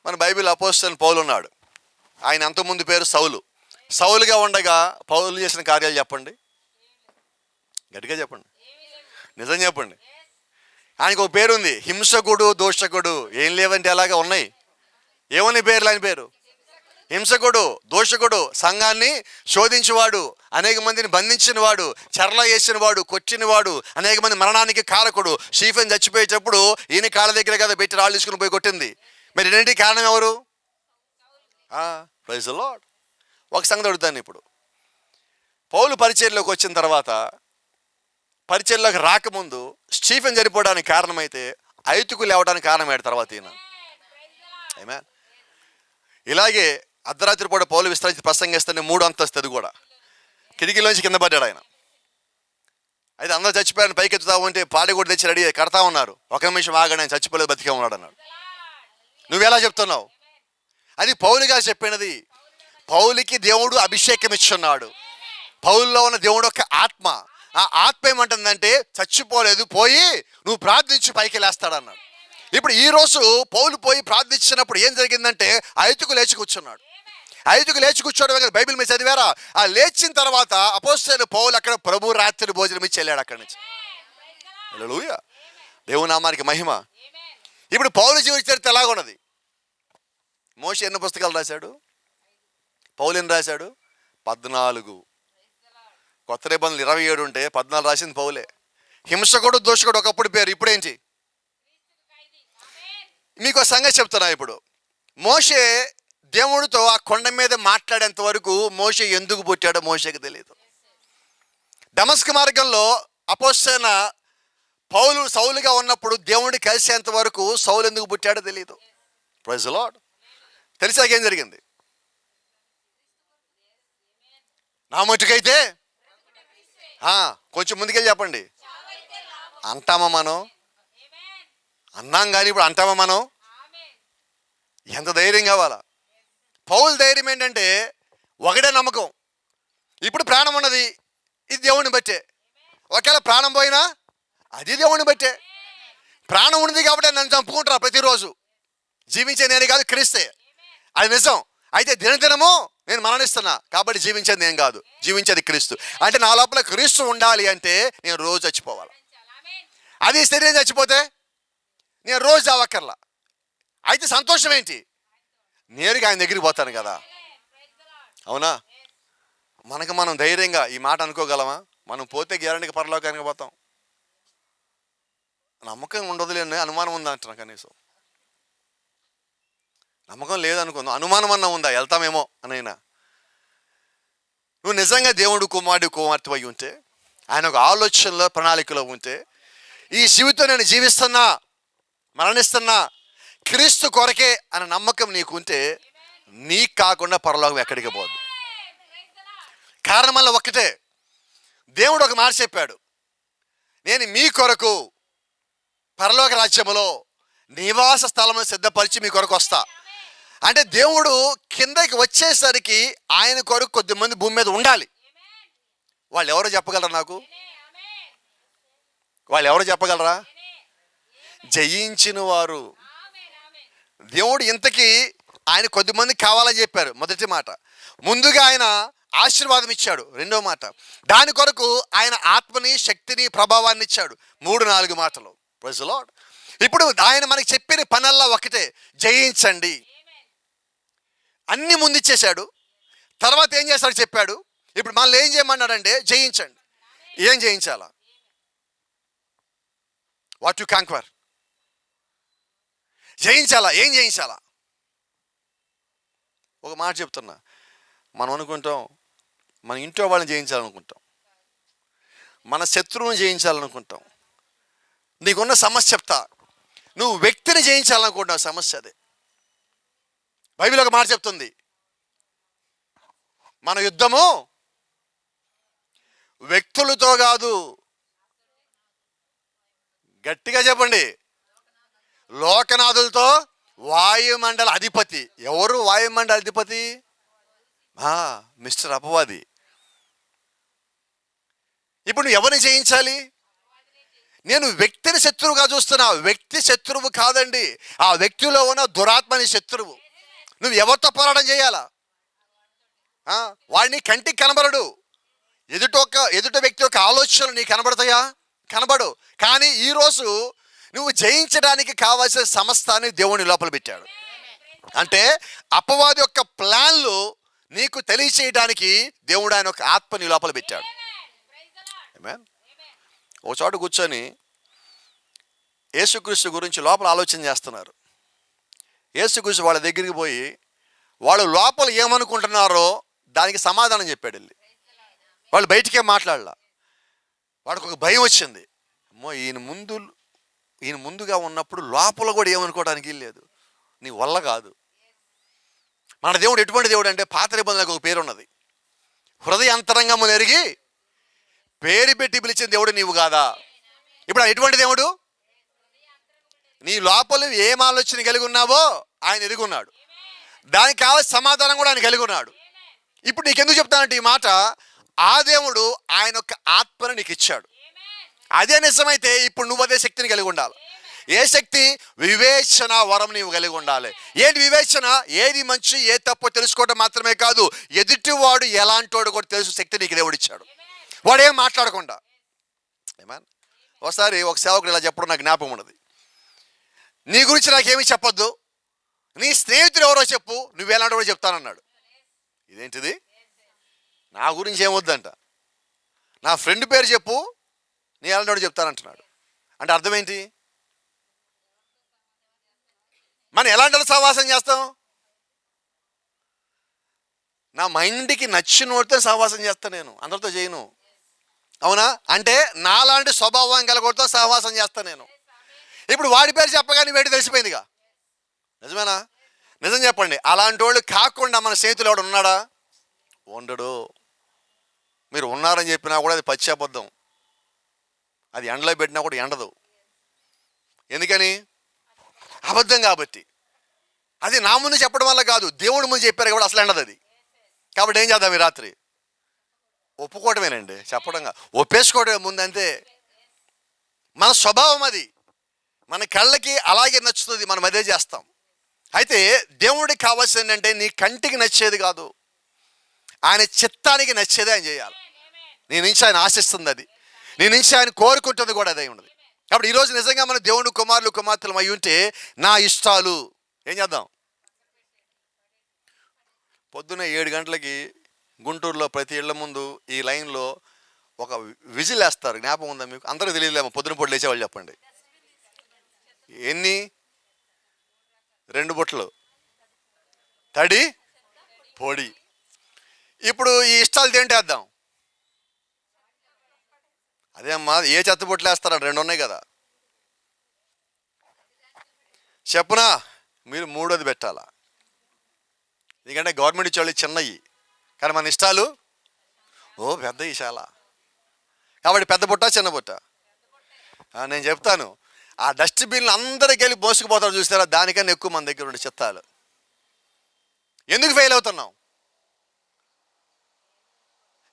మన బైబిల్ అపోస్తలుడైన పౌలు ఉన్నాడు. ఆయన అంతకుముందు పేరు సౌలు. సౌలుగా ఉండగా పౌలు చేసిన కార్యాలు చెప్పండి, గట్టిగా చెప్పండి, నిజం చెప్పండి. ఆయనకు ఒక పేరు ఉంది, హింసకుడు, దోషకుడు. ఏం లేవంటే అలాగా ఉన్నాయి. ఏమని పేర్లు? ఆయన పేరు హింసకుడు, దోషకుడు, సంఘాన్ని శోధించేవాడు, అనేక మందిని బంధించినవాడు, చెరలో వేసినవాడు, కొట్టినవాడు, అనేక మంది మరణానికి కారకుడు. స్టీఫెన్ చచ్చిపోయేటప్పుడు ఈయన కాళ్ళ దగ్గర కదా పెట్టి రాళ్ళు తీసుకుని పోయి కొట్టింది. మరి రెండింటికి కారణం ఎవరు? Praise the lord. ఒక సంగతి అడుగుతాను ఇప్పుడు. పౌలు పరిచర్యలోకి వచ్చిన తర్వాత, పరిచర్యలోకి రాకముందు స్టీఫెన్ చనిపోవడానికి కారణమైతే ఐతుకు లేవడానికి కారణం ఏంటి తర్వాత ఈయన? ఆమేన్. ఇలాగే అర్ధరాత్రి పూట పౌలు విస్తరించి ప్రసంగిస్తేనే 3 అంతస్తు, అది కూడా కిటికీలోంచి కింద పడ్డాడు ఆయన. అయితే అందరూ చచ్చిపోయారని పైకి ఎత్తుతా ఉంటే పాడి కూడా తెచ్చి రెడీ కడతా ఉన్నారు. ఒక నిమిషం ఆగండి, ఆయన చచ్చిపోలేదు, బతికే ఉన్నాడు అన్నాడు. నువ్వెలా చెప్తున్నావు? అది పౌలుగా చెప్పినది. పౌలుకి దేవుడు అభిషేకం ఇచ్చున్నాడు. పౌలులో ఉన్న దేవుడు ఒక ఆత్మ. ఆ ఆత్మ ఏమంటుందంటే, చచ్చిపోలేదు, పోయి నువ్వు ప్రార్థించి పైకి లేస్తాడన్నాడు. ఇప్పుడు ఈరోజు పౌలు పోయి ప్రార్థించినప్పుడు ఏం జరిగిందంటే, ఐతుకు లేచి కూర్చున్నాడు. ఐతుకు లేచి కూర్చోవడం కదా బైబిల్ మీద చదివారా? ఆ లేచిన తర్వాత అపోస్తలుడైన పౌలు అక్కడ ప్రభు రాత్రి భోజనం ఇచ్చి వెళ్ళాడు అక్కడి నుంచి. హల్లెలూయా. దేవుని నామానికి మహిమ. ఇప్పుడు పౌలు జీవిత చరిత్ర ఎలాగున్నది? మోషే ఎన్ని పుస్తకాలు రాశాడు? పౌలు ఎన్ని రాశాడు? 14. కొత్త నిబంధనలు 27 ఉంటే 14 రాసింది పౌలే. హింసకుడు, దోషకుడు ఒకప్పుడు పేరు, ఇప్పుడేంటి? మీకు ఒక సంగతి చెప్తున్నా. ఇప్పుడు మోషే దేవుడితో ఆ కొండ మీద మాట్లాడేంత వరకు మోషే ఎందుకు పుట్టాడో మోషేకి తెలియదు. దమస్కు మార్గంలో అపోస్తలుడైన పౌలు సౌలుగా ఉన్నప్పుడు దేవుడిని కలిసేంత వరకు సౌలు ఎందుకు పుట్టాడో తెలియదు. Praise the lord. తెలిసాక ఏం జరిగింది? నా మట్టుకైతే కొంచెం ముందుకెళ్ళి చెప్పండి. అంటామా మనం? అన్నాం కానీ ఇప్పుడు అంటామా మనం? ఎంత ధైర్యం కావాలా? పౌలు ధైర్యం ఏంటంటే, ఒకటే నమ్మకం, ఇప్పుడు ప్రాణం ఉన్నది, ఇది దేవుడిని బట్టే. ఒకవేళ ప్రాణం పోయినా అది దేవుడిని బట్టే. ప్రాణం ఉన్నది కాబట్టి నన్ను చంపుకుంటారా ప్రతిరోజు? జీవించే నేను కాదు, క్రీస్తే. అది నిజం. అయితే దినదినము నేను మరణిస్తున్నా కాబట్టి జీవించేది నేను కాదు, జీవించేది క్రీస్తు. అంటే నా లోపల క్రీస్తు ఉండాలి అంటే నేను రోజు చచ్చిపోవాలి. అది శరీరం చచ్చిపోతే నేను రోజు చావక్కర్లా. అయితే సంతోషం ఏంటి? నేరుగా ఆయన దగ్గరికి పోతాను కదా. అవునా? మనకు మనం ధైర్యంగా ఈ మాట అనుకోగలమా? మనం పోతే గ్యారంటీగా పరలోకానికి పోతాం. నమ్మకం ఉండదులేని అనుమానం ఉందా అంటున్నా. కనీసం నమ్మకం లేదనుకుందాం, అనుమానం అన్నా ఉందా వెళ్తామేమో అనైనా. నువ్వు నిజంగా దేవుడు కుమార్తె అయి ఉంటే, ఆయన ఒక ఆలోచనలో ప్రణాళికలో ఉంటే, ఈ జీవితం నేను జీవిస్తున్నా, మరణిస్తున్నా క్రీస్తు కొరకే అనే నమ్మకం నీకుంటే, నీకు కాకుండా పరలోకం ఎక్కడికి పోదు. కారణం వల్ల ఒక్కటే, దేవుడు ఒక మాట చెప్పాడు, నేను మీ కొరకు పరలోక రాజ్యములో నివాస స్థలమును సిద్ధపరిచి మీ కొరకు వస్తా. అంటే దేవుడు కిందకి వచ్చేసరికి ఆయన కొరకు కొద్దిమంది భూమి మీద ఉండాలి. వాళ్ళు ఎవరో చెప్పగలరా? నాకు వాళ్ళు ఎవరో చెప్పగలరా? జయించిన వారు. దేవుడు ఇంతకీ ఆయన కొద్దిమంది కావాలని చెప్పారు, మొదటి మాట. ముందుగా ఆయన ఆశీర్వాదం ఇచ్చాడు, రెండో మాట. దాని కొరకు ఆయన ఆత్మని, శక్తిని, ప్రభావాన్ని ఇచ్చాడు, 3-4 మాటలు. Praise the lord. ఇప్పుడు ఆయన మనకి చెప్పిన పనల్లా ఒకటే, జయించండి. అన్ని ముందు ఇచ్చేశాడు, తర్వాత ఏం చేస్తాడు చెప్పాడు. ఇప్పుడు మనల్ని ఏం చేయమన్నాడంటే జయించండి. ఏం జయించాలా? What to conquer. జయించాలా? ఏం జయించాలా? ఒక మాట చెప్తున్నా, మనం అనుకుంటాం మన ఇంట్లో వాళ్ళని జయించాలనుకుంటాం, మన శత్రువుని జయించాలనుకుంటాం. నీకున్న సమస్య చెప్తా, నువ్వు వ్యక్తిని జయించాలనుకుంటావు, సమస్య అదే. బైబిల్ ఒక మాట చెప్తుంది, మన యుద్ధము వ్యక్తులతో కాదు. గట్టిగా చెప్పండి, లోకనాథులతో. వాయుమండల అధిపతి. ఎవరు వాయుమండల అధిపతి? మిస్టర్ అపవాది. ఇప్పుడు నువ్వు ఎవరిని జయించాలి? నేను వ్యక్తిని శత్రువుగా చూస్తున్నా. వ్యక్తి శత్రువు కాదండి, ఆ వ్యక్తిలో ఉన్న దురాత్మని శత్రువు. నువ్వు ఎవరితో పోరాటం చేయాలా? వాడిని కంటికి కనబడడు. ఎదుట వ్యక్తి యొక్క ఆలోచనలు నీకు కనబడతాయా? కనబడు. కానీ ఈరోజు నువ్వు జయించడానికి కావాల్సిన సమస్తాన్ని దేవుని లోపల పెట్టాడు. అంటే అపవాది యొక్క ప్లాన్లు నీకు తెలియచేయడానికి దేవుడు ఆయన ఒక ఆత్మని లోపల పెట్టాడు. ఆమేన్. ఓ చోట కూర్చొని యేసుక్రీస్తు గురించి లోపల ఆలోచన చేస్తున్నారు. యేసుక్రీస్తు వాళ్ళ దగ్గరికి పోయి వాళ్ళు లోపల ఏమనుకుంటున్నారో దానికి సమాధానం చెప్పాడు వెళ్ళి. వాళ్ళు బయటికే మాట్లాడలా. వాడికి ఒక భయం వచ్చింది, అమ్మో ఈయన ముందుగా ఉన్నప్పుడు లోపల కూడా ఏమనుకోవడానికి లేదు, నీ వల్ల కాదు. మన దేవుడు ఎటువంటి దేవుడు అంటే, పాత నిబంధనలకు ఒక పేరు ఉన్నది, హృదయ అంతరంగమును ఎరిగి పేరు పెట్టి పిలిచిన దేవుడు నీవు కాదా? ఇప్పుడు ఎటువంటి దేవుడు? నీ లోపల ఏం ఆలోచన కలిగి ఉన్నావో ఆయన ఎరుగున్నాడు, దానికి కావాల్సిన సమాధానం కూడా ఆయన కలిగి ఉన్నాడు. ఇప్పుడు నీకెందుకు చెప్తానంటే ఈ మాట, ఆ దేవుడు ఆయన యొక్క ఆత్మను నీకు ఇచ్చాడు. అదే నిజమైతే ఇప్పుడు నువ్వు అదే శక్తిని కలిగి ఉండాలి. ఏ శక్తి? వివేచన వరం నీవు కలిగి ఉండాలి. ఏంటి వివేచన? ఏది మంచి ఏ తప్పో తెలుసుకోవడం మాత్రమే కాదు, ఎదుటివాడు ఎలాంటోడు కూడా తెలుసు శక్తి నీకు దేవుడు ఇచ్చాడు. వాడు ఏం మాట్లాడకుండా. ఏమన్ ఒకసారి ఒక సేవకుడు ఇలా చెప్పడం నాకు జ్ఞాపకం ఉన్నది, నీ గురించి నాకేమీ చెప్పొద్దు, నీ స్నేహితుడు ఎవరో చెప్పు, నువ్వెలాంటి కూడా చెప్తానన్నాడు. ఇదేంటిది? నా గురించి ఏమొద్దంట, నా ఫ్రెండ్ పేరు చెప్పు, నీ ఎలాంటి చెప్తానంటున్నాడు. అంటే అర్థం ఏంటి? మనం ఎలాంటి సహవాసం చేస్తాం? నా మైండ్కి నచ్చిన వాడితో సహవాసం చేస్తాను, నేను అందరితో చేయను. అవునా? అంటే నాలాంటి స్వభావం కలగొడితో సహవాసం చేస్తాను నేను. ఇప్పుడు వాడి పేరు చెప్పగానే వేడి తెలిసిపోయిందిగా. నిజమేనా? నిజం చెప్పండి, అలాంటి వాళ్ళు కాకుండా మన స్నేహితులు ఎవడు ఉన్నాడా? ఉండడు. మీరు ఉన్నారని చెప్పినా కూడా అది పచ్చి అబద్ధం, అది ఎండలో పెట్టినా కూడా ఎండదు. ఎందుకని? అబద్ధం కాబట్టి. అది నా ముందు చెప్పడం వల్ల కాదు, దేవుడి ముందు చెప్పారు కాబట్టి అసలు ఎండదు అది. కాబట్టి ఏం చేద్దాం ఈ రాత్రి? ఒప్పుకోవటమేనండి, చెప్పడంగా ఒప్పేసుకోవడమే ముందు, అంతే. మన స్వభావం అది, మన కళ్ళకి అలాగే నచ్చుతుంది, మనం అదే చేస్తాం. అయితే దేవుడికి కావాల్సింది ఏంటంటే నీ కంటికి నచ్చేది కాదు, ఆయన చిత్తానికి నచ్చేది ఆయన చేయాలి. నీ నుంచి ఆయన ఆశిస్తుంది అది, నీ నుంచి ఆయన కోరుకుంటుంది కూడా అదే ఉన్నది. కాబట్టి ఈరోజు నిజంగా మన దేవుని కుమారులు కుమార్తెలు అయి ఉంటే నా ఇష్టాలు ఏం చేద్దాం? పొద్దున్న 7 గంటలకి గుంటూరులో ప్రతి ఇళ్ల ముందు ఈ లైన్లో ఒక విజిల్ వేస్తారు. జ్ఞాపకం ఉందా మీకు? అందరూ తెలియలేమో, పొద్దున పూట లేచేవాళ్ళు చెప్పండి. ఎన్ని? 2 బుట్టలు తడి పొడి. ఇప్పుడు ఈ ఇష్టాలు ఏంటేద్దాం? అదే అమ్మా, ఏ చెత్త బుట్టలు వేస్తారని 2 ఉన్నాయి కదా. చెప్పునా మీరు 3వది పెట్టాలా? ఎందుకంటే గవర్నమెంట్ ఇచ్చేవాళ్ళు చిన్నవి, కానీ మన ఇష్టాలు పెద్దవి చాలా. కాబట్టి పెద్ద బుట్ట చిన్న బుట్ట? నేను చెప్తాను, ఆ డస్ట్బిన్లు అందరికి వెళ్ళి మోసుకుపోతారు చూస్తారా, దానికన్నా ఎక్కువ మన దగ్గర ఉండే చిత్తాలు. ఎందుకు ఫెయిల్ అవుతున్నాం?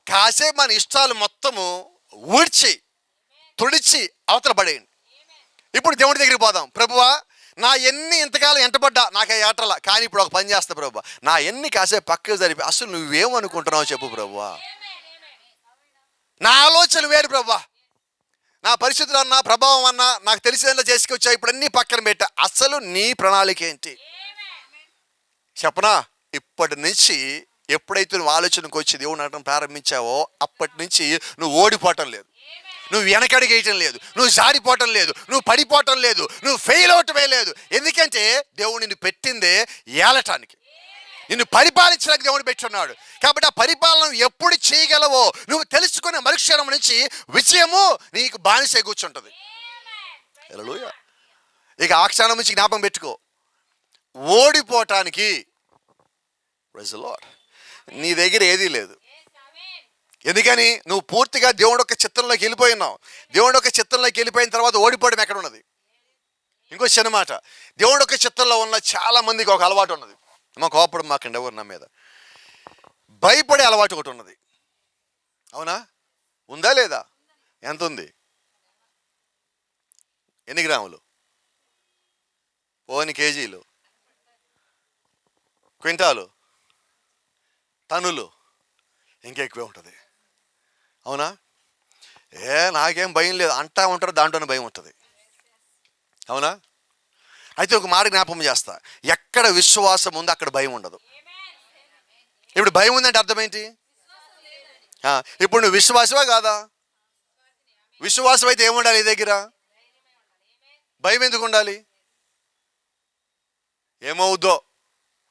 కాసేపు మన ఇష్టాలు మొత్తము ఊడ్చి తుడిచి అవతల పడేయండి. ఇప్పుడు దేవుడి దగ్గరికి పోదాం. ప్రభువా, నా ఎన్ని ఇంతకాలం ఎంటబడ్డా నాకు ఏటలా, కానీ ఇప్పుడు ఒక పని చేస్తా ప్రభువా, నా ఎన్ని కాసేపు పక్కకు జరిపి అసలు నువ్వేమనుకుంటున్నావు చెప్పు ప్రభువా. నా ఆలోచనలు వేరు ప్రభువా, నా పరిస్థితులు అన్నా ప్రభావం అన్నా నాకు తెలిసినంత చేసుకొచ్చా, ఇప్పుడు అన్నీ పక్కన పెట్టా. అసలు నీ ప్రణాళిక ఏంటి చెప్పనా? ఇప్పటి నుంచి ఎప్పుడైతే నువ్వు ఆలోచనకు వచ్చి దేవుడు నడటం ప్రారంభించావో అప్పటి నుంచి నువ్వు ఓడిపోవటం లేదు, నువ్వు వెనకడికి వేయటం లేదు, నువ్వు జారిపోవటం లేదు, నువ్వు పడిపోవటం లేదు, నువ్వు ఫెయిల్ అవటమే లేదు. ఎందుకంటే దేవుడు నిన్ను పెట్టిందే ఏలటానికి, నిన్ను పరిపాలించడానికి దేవుడు పెట్టున్నాడు. కాబట్టి ఆ పరిపాలన ఎప్పుడు చేయగలవో నువ్వు తెలుసుకునే మరుక్షణం నుంచి విజయము నీకు బానిసై కూర్చుంటుంది. హల్లెలూయా. ఇక ఆ క్షణం నుంచి జ్ఞాపకం పెట్టుకో, ఓడిపోవటానికి ప్రైజ్ ది లార్డ్ నీ దగ్గర ఏదీ లేదు. ఎందుకని? నువ్వు పూర్తిగా దేవుడు యొక్క చిత్రంలోకి వెళ్ళిపోయినావు. దేవుడు యొక్క చిత్రంలోకి వెళ్ళిపోయిన తర్వాత ఓడిపోవడం ఎక్కడ ఉన్నది? ఇంకో చిన్న మాట, దేవుడు యొక్క చిత్రంలో ఉన్న చాలా మందికి ఒక అలవాటు ఉన్నది. మా కోపడం మాకండి ఎవరు నా మీద, భయపడే అలవాటు ఒకటి ఉన్నది. అవునా? ఉందా లేదా? ఎంత ఉంది? ఎన్ని గ్రాములు? పోని కేజీలు, క్వింటాలు, టన్నులు, ఇంకెక్కువే ఉంటుంది. అవునా? నాకేం భయం లేదు అంటా ఉంటారు, దాంట్లోనే భయం ఉంటుంది. అవునా? అయితే ఒక మాట జ్ఞాపకం చేస్తా, ఎక్కడ విశ్వాసం ఉందో అక్కడ భయం ఉండదు. ఇప్పుడు భయం ఉందంటే అర్థం ఏంటి? ఇప్పుడు నువ్వు విశ్వాసమా కాదా? విశ్వాసం అయితే ఏముండాలి నీ దగ్గర? భయం ఎందుకు ఉండాలి? ఏమవుద్దో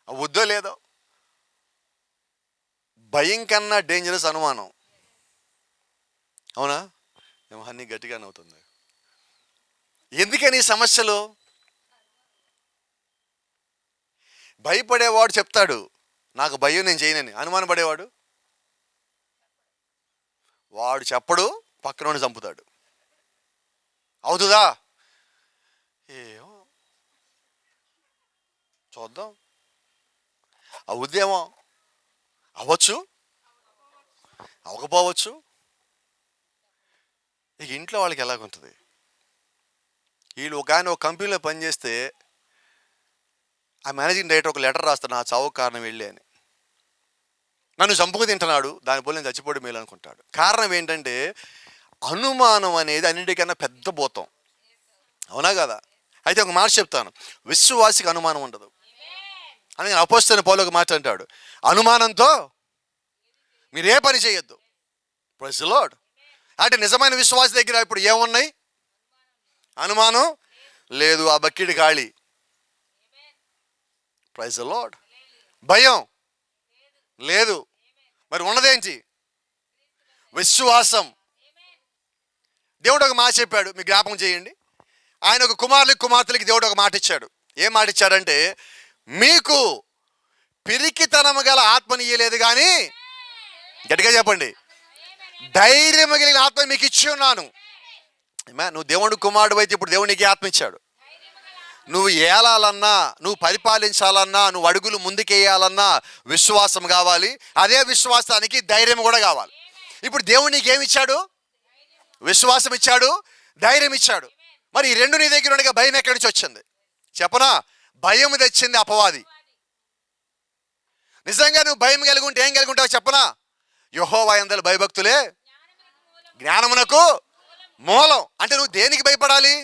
అవుద్దో లేదో. భయం కన్నా డేంజరస్ అనుమానం. అవునా? ఏమో అన్నీ గట్టిగానే అవుతుంది. ఎందుకని సమస్యలు? భయపడేవాడు చెప్తాడు నాకు భయం, నేను చేయనని. అనుమానం పడేవాడు వాడు చెప్పడు, పక్కనోడిని చంపుతాడు. అవుతుందా? ఏమో చూద్దాం, అవుద్దేమో, అవ్వచ్చు, అవ్వకపోవచ్చు. ఇక ఇంట్లో వాళ్ళకి ఎలాగుంటుంది? వీళ్ళు ఒక ఆయన ఒక కంపెనీలో పనిచేస్తే ఆ మేనేజింగ్ డైరెక్టర్ ఒక లెటర్ రాస్తాడు, నా చావు కారణం వెళ్ళి అని. నన్ను చంపుకు తింటున్నాడు, దానిపోయి నేను చచ్చిపోవడం మేలు అనుకుంటాడు. కారణం ఏంటంటే అనుమానం అనేది అన్నిటికన్నా పెద్ద భూతం. అవునా కదా? అయితే ఒక మాట చెప్తాను, విశ్వాసికి అనుమానం ఉండదు అని అపోస్తలుడైన పౌలు ఒక మాట అంటాడు, అనుమానంతో మీరే పని చేయొద్దు. Praise the lord. అంటే నిజమైన విశ్వాసి దగ్గర ఇప్పుడు ఏమున్నాయి? అనుమానం లేదు, ఆ బకెట్ ఖాళీ. Praise the lord. భయం లేదు, మరి ఉన్నదేంటి? విశ్వాసం. దేవుడు ఒక మాట చెప్పాడు, మీకు జ్ఞాపకం చేయండి. ఆయన ఒక కుమార్తెలకి దేవుడు ఒక మాట ఇచ్చాడు. ఏం మాట ఇచ్చాడంటే, మీకు పిరికితనము గల ఆత్మని ఇయ్యలేదు కానీ, గట్టిగా చెప్పండి, ధైర్యం కలిగిన ఆత్మ మీకు ఇచ్చి ఉన్నాను. నువ్వు దేవుడు కుమారుడు అయితే ఇప్పుడు దేవుడు నీకు ఆత్మ ఇచ్చాడు. నువ్వు ఏలాలన్నా, నువ్వు పరిపాలించాలన్నా, నువ్వు అడుగులు ముందుకేయాలన్నా విశ్వాసం కావాలి. అదే విశ్వాసానికి ధైర్యం కూడా కావాలి. ఇప్పుడు దేవుడు నీకేమి ఇచ్చాడు? విశ్వాసం ఇచ్చాడు, ధైర్యం ఇచ్చాడు. మరి ఈ రెండు నీ దగ్గర ఉండగా భయం ఎక్కడి నుంచి వచ్చింది చెప్పనా? భయం తెచ్చింది అపవాది. నిజంగా నువ్వు భయం కలిగి ఉంటే ఏం కలిగి ఉంటావు చెప్పనా? యెహోవా యందలి భయభక్తులే జ్ఞానమునకు మూలం. అంటే నువ్వు దేనికి భయపడాలి?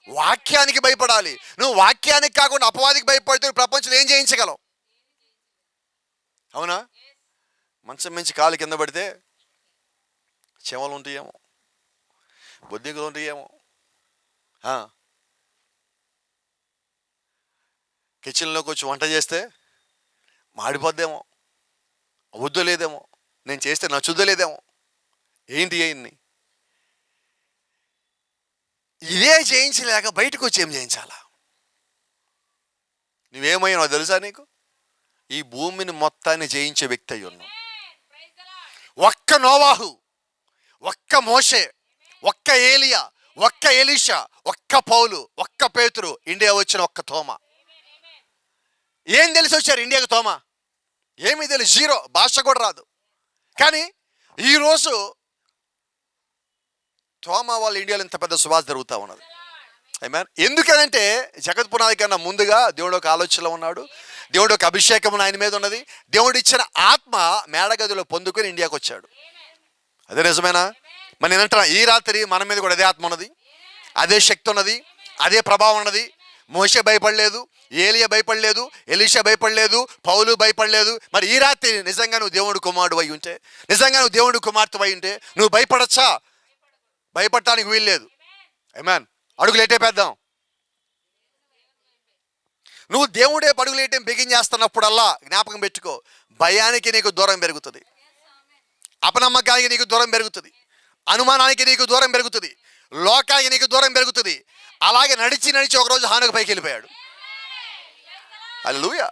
వాక్యానికి భయపడాలి. నువ్వు వాక్యానికి కాకుండా అపవాదికి భయపడితే ప్రపంచంలో ఏం చేయించగలవు? అవునా? మంచం మించి కాలు కింద పడితే చెమలు ఉంటాయేమో, బొద్దింకలు ఉంటాయేమో, కిచెన్లోకి వచ్చి వంట చేస్తే మాడిపోద్దేమో, వద్దు లేదేమో, నేను చేస్తే నచ్చుద్దలేదేమో, ఏంటి అయింది? ఇదే చేయించలేక బయటకు వచ్చి ఏం చేయించాలా? నువ్వేమైనావు తెలుసా? నీకు ఈ భూమిని మొత్తాన్ని జయించే వ్యక్తి అయి ఉన్నావు. ఒక్క నోవాహు, ఒక్క మోషే, ఒక్క ఏలియా, ఒక్క ఎలీషా, ఒక్క పౌలు, ఒక్క పేతురు, ఇండియా వచ్చిన ఒక్క తోమా. ఏం తెలిసి వచ్చారు ఇండియాకి? తోమా ఏమీ తెలియదు, జీరో, భాష కూడా రాదు. కానీ ఈరోజు తోమా వాళ్ళ ఇండియాలో ఇంత పెద్ద సువాస జరుగుతూ ఉన్నది. ఆమేన్. ఎందుకనంటే జగత్ పునాది కన్నా ముందుగా దేవుడు ఒక ఆలోచనలో ఉన్నాడు. దేవుడు ఒక అభిషేకం ఆయన మీద ఉన్నది. దేవుడు ఇచ్చిన ఆత్మ మేడగదిలో పొందుకొని ఇండియాకి వచ్చాడు. అదే నిజమేనా? మరి నేను అంటున్నా, ఈ రాత్రి మన మీద కూడా అదే ఆత్మ ఉన్నది, అదే శక్తి ఉన్నది, అదే ప్రభావం ఉన్నది. మోషే భయపడలేదు, ఏలియా భయపడలేదు, ఎలీషా భయపడలేదు, పౌలు భయపడలేదు. మరి ఈ రాత్రి నిజంగా నువ్వు దేవుడు కుమారుడు అయి ఉంటే, నిజంగా నువ్వు దేవుడు కుమార్తె అయి ఉంటే నువ్వు భయపడచ్చా? భయపడటానికి వీల్లేదు. ఆమేన్. అడుగులేటేపేద్దాం. నువ్వు దేవుడే పడుగులేయటం బిగిన్ చేస్తున్నప్పుడల్లా జ్ఞాపకం పెట్టుకో, భయానికి నీకు దూరం పెరుగుతుంది, అపనమ్మకానికి నీకు దూరం పెరుగుతుంది, అనుమానానికి నీకు దూరం పెరుగుతుంది, లోకానికి నీకు దూరం పెరుగుతుంది. అలాగే నడిచి నడిచి ఒకరోజు హానుకు పైకి వెళ్ళిపోయాడు. హల్లెలూయా.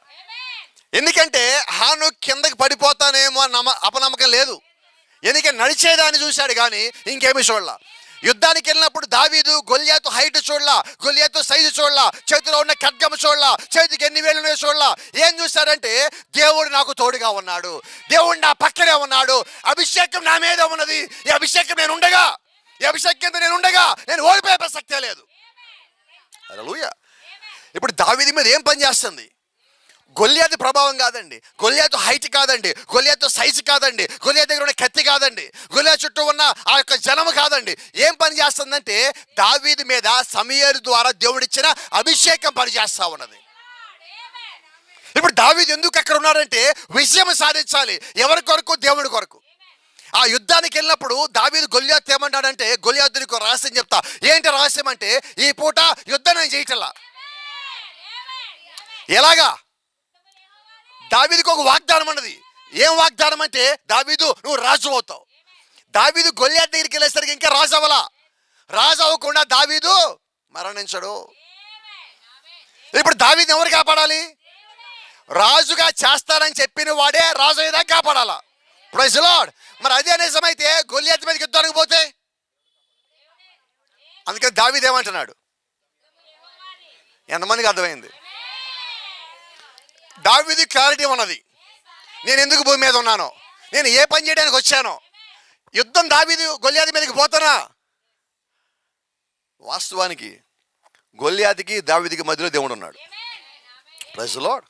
ఎందుకంటే హాను కిందకి పడిపోతానేమో అన్న అపనమ్మకం లేదు. ఎందుకంటే నడిచేదాన్ని చూశాడు కానీ ఇంకేమీ చూడలా. యుద్ధానికి వెళ్ళినప్పుడు దావీదు గొల్యాతు హైట్ చూడలా, గొల్యాతు సైజు చూడలా, చేతిలో ఉన్న ఖడ్గం చూడలా, చేతికి ఎన్ని వేలు ఉన్నాయో చూడలా. ఏం చూశాడంటే దేవుడు నాకు తోడుగా ఉన్నాడు, దేవుడు నా పక్కనే ఉన్నాడు, అభిషేకం నా మీద ఉన్నది. ఈ అభిషేకం నేను ఉండగా, ఈ అభిషేకంతో నేను ఉండగా నేను ఓడిపోయే ప్రసక్తే లేదు. హల్లెలూయా. ఇప్పుడు దావీదు మీద ఏం పని చేస్తుంది? గొల్యాతు ప్రభావం కాదండి, గొల్యాతు హైట్ కాదండి, గొల్యాతు సైజు కాదండి, గొల్యాతు దగ్గర ఉన్న కత్తి కాదండి, గొల్యాతు చుట్టూ ఉన్న ఆ యొక్క జనము కాదండి. ఏం పని చేస్తుందంటే దావీదు మీద సమూయేలు ద్వారా దేవుడిచ్చిన అభిషేకం పనిచేస్తా ఉన్నది. ఇప్పుడు దావీదు ఎందుకు అక్కడ ఉన్నాడంటే విజయం సాధించాలి. ఎవరి కొరకు? దేవుడి కొరకు. ఆ యుద్ధానికి వెళ్ళినప్పుడు దావీదు గొల్యాతు ఏమన్నాడంటే, గొల్యాతునికి రహస్యం చెప్తా. ఏంటి రహస్యం అంటే, ఈ పూట యుద్ధం నేను చేయటల్లా. ఎలాగా? దావీదుకు ఒక వాగ్దానం అన్నది. ఏం వాగ్దానం అంటే, దావీదు నువ్వు రాజు అవుతావు. దావీదు గొల్యాతు దగ్గరికి వెళ్ళేసరికి ఇంకా రాజు అవ్వలా. రాజు అవ్వకుండా దావీదు మరణించడు. ఇప్పుడు దావీదు ఎవరు కాపాడాలి? రాజుగా చేస్తానని చెప్పిన వాడే రాజు అయ్యేదాకా కాపాడాలా. Praise the lord. మరి అదే నిజమైతే గొల్యాతు మీదకి యుద్ధానికి పోతే, అందుకని దావీదు ఏమంటున్నాడు? ఎంతమందికి అర్థమైంది? దావీదు క్లారిటీ ఉన్నది. నేను ఎందుకు భూమి మీద ఉన్నానో, నేను ఏ పని చేయడానికి వచ్చానో. యుద్ధం దావీదు గొల్యాతు మీదకి పోతానా? వాస్తవానికి గొల్యాతుకి దావీదుకి మధ్యలో దేవుడు ఉన్నాడు. Praise the lord.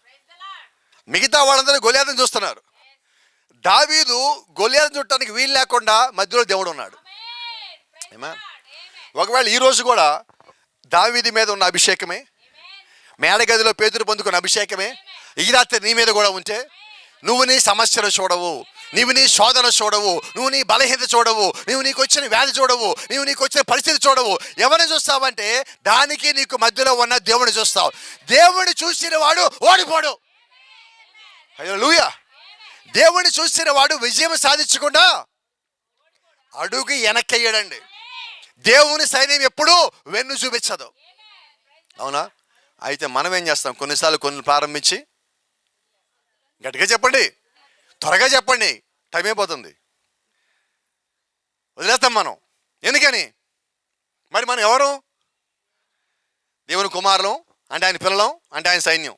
మిగతా వాళ్ళందరూ గొల్యాతుని చూస్తున్నారు. దావీదు గొల్యాతుని చూడటానికి వీలు లేకుండా మధ్యలో దేవుడు ఉన్నాడు. ఒకవేళ ఈరోజు కూడా దావీదు మీద ఉన్న అభిషేకమే, మేడగదిలో పేతురు పొందుకున్న అభిషేకమే ఈ రాత్రి నీ మీద కూడా ఉంటే, నువ్వు నీ సమస్యలు చూడవు, నువ్వు నీ శోధన చూడవు, నువ్వు నీ బలహీనత చూడవు, నువ్వు నీకు వచ్చిన వ్యాధి చూడవు, నువ్వు నీకు వచ్చిన పరిస్థితి చూడవు. ఎవరిని చూస్తావంటే దానికి నీకు మధ్యలో ఉన్న దేవుడిని చూస్తావు. దేవుడిని చూసిన వాడు ఓడిపోడు. హల్లెలూయా. దేవుడిని చూసిన వాడు విజయం సాధించకుండా అడుగు వెనక్కేయడండి. దేవుని సైన్యం ఎప్పుడూ వెన్ను చూపించదు. అవునా? అయితే మనం ఏం చేస్తాం? కొన్నిసార్లు కొన్ని ప్రారంభించి, గట్టిగా చెప్పండి, త్వరగా చెప్పండి, టైం అయిపోతుంది, వదిలేస్తాం మనం. ఎందుకని? మరి మనం ఎవరు? దేవుని కుమారులం అంటే ఆయన పిల్లలం అంటే ఆయన సైన్యం,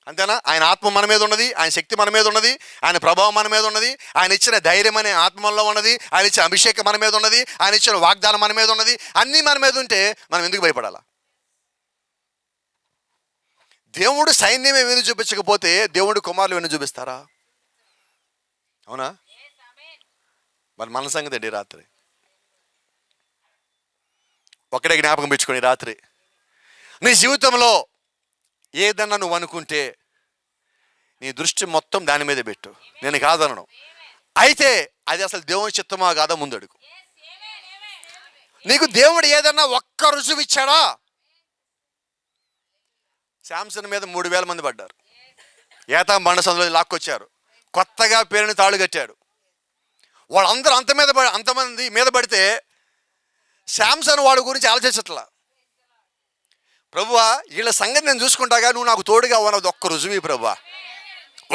అంతేనా? ఆయన ఆత్మ మన మీద ఉన్నది, ఆయన శక్తి మన మీద ఉన్నది, ఆయన ప్రభావం మన మీద ఉన్నది, ఆయన ఇచ్చిన ధైర్యం అనే ఆత్మలో ఉన్నది, ఆయన ఇచ్చిన అభిషేకం మన మీద ఉన్నది, ఆయన ఇచ్చిన వాగ్దానం మన మీద ఉన్నది. అన్నీ మన మీద ఉంటే మనం ఎందుకు భయపడాలా? దేవుడు సైన్యమే వెన్ను చూపించకపోతే దేవుడు కుమారులు వెన్ను చూపిస్తారా? అవునా? మరి మన సంగతి అండి. రాత్రి ఒకటే జ్ఞాపకం పెట్టుకొని, రాత్రి నీ జీవితంలో ఏదన్నా నువ్వు అనుకుంటే నీ దృష్టి మొత్తం దాని మీద పెట్టు. నేను కాదనను, అయితే అది అసలు దేవుని చిత్తమా కాదా ముందడుగు. నీకు దేవుడు ఏదన్నా ఒక్క రుజువు ఇచ్చాడా? శాంసన్ మీద 3,000 మంది పడ్డారు. ఏతా బండ సందులో లాక్కొచ్చారు. కొత్తగా పేరుని తాళు కట్టాడు. వాళ్ళందరూ అంతమంది మీద పడితే శాంసన్ వాడి గురించి ఆలోచించట్లా. ప్రభువా వీళ్ళ సంగతి నేను చూసుకుంటాగా, నువ్వు నాకు తోడుగా ఉన్నది ఒక్క రుజువి ప్రభువా,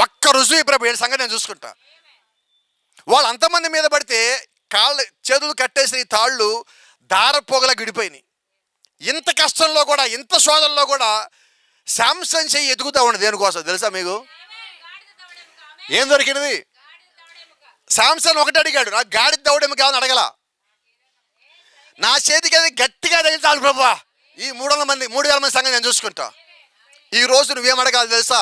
ఒక్క రుజువి ప్రభు, వీళ్ళ సంగతి నేను చూసుకుంటా. వాళ్ళు అంతమంది మీద పడితే కాళ్ళు చేతులు కట్టేసిన ఈ తాళ్ళు దారపోగలా విడిపోయినాయి. ఇంత కష్టంలో కూడా, ఇంత శోధనలో కూడా శాంసన్ చెయ్యి ఎదుగుతూ ఉండదు. దేనికోసం తెలుసా మీకు? ఏం దొరికినది? శాంసన్ ఒకటి అడిగాడు, నాకు గాడిద దౌడేమి కావాలని అడగల. నా చేతికి అది గట్టిగా తగిలితాడు ప్రభువా, ఈ 3,000 మంది సంగతి నేను చూసుకుంటా. ఈ రోజు నువ్వేం అడగాలి తెలుసా?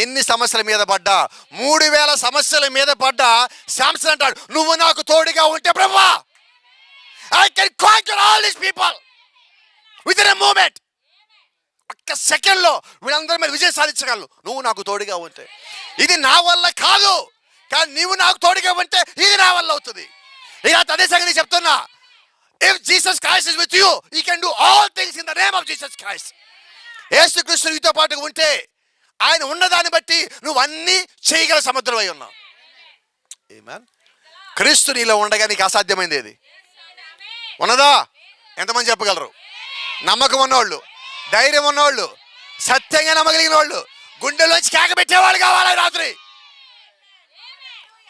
ఎన్ని సమస్యల మీద పడ్డా, 3,000 సమస్యల మీద పడ్డా శాంసన్ అంటాడు, నువ్వు నాకు తోడుగా ఉంటే ప్రభువా, I can conquer all these people within a moment. ఒక్క సెకండ్లో వీళ్ళందరి మీద విజయం సాధించగలరు నువ్వు నాకు తోడుగా ఉంటే. ఇది నా వల్ల కాదు, కానీ నీవు నాకు తోడుగా ఉంటే ఇది నా వల్ల అవుతుంది. ఇక అదే సంగతి చెప్తున్నా. If Jesus Christ is with you, you can do all things in the name of Jesus Christ. యేసుక్రీస్తు నీతో పాటు ఉంటే ఆయన ఉన్నదాన్ని బట్టి నువ్వు అన్నీ చేయగల సముద్రమై ఉన్నావు. ఆమేన్. క్రీస్తు నీలో ఉండగా నీకు అసాధ్యమైంది ఏది ఉన్నదా? ఎంతమంది చెప్పగలరు? నమ్మకం ఉన్నవాళ్ళు, ధైర్యం ఉన్నవాళ్ళు, సత్యంగా నమ్మగలిగిన వాళ్ళు, గుండెల్లోంచి కేక పెట్టేవాళ్ళు కావాలి రాత్రి.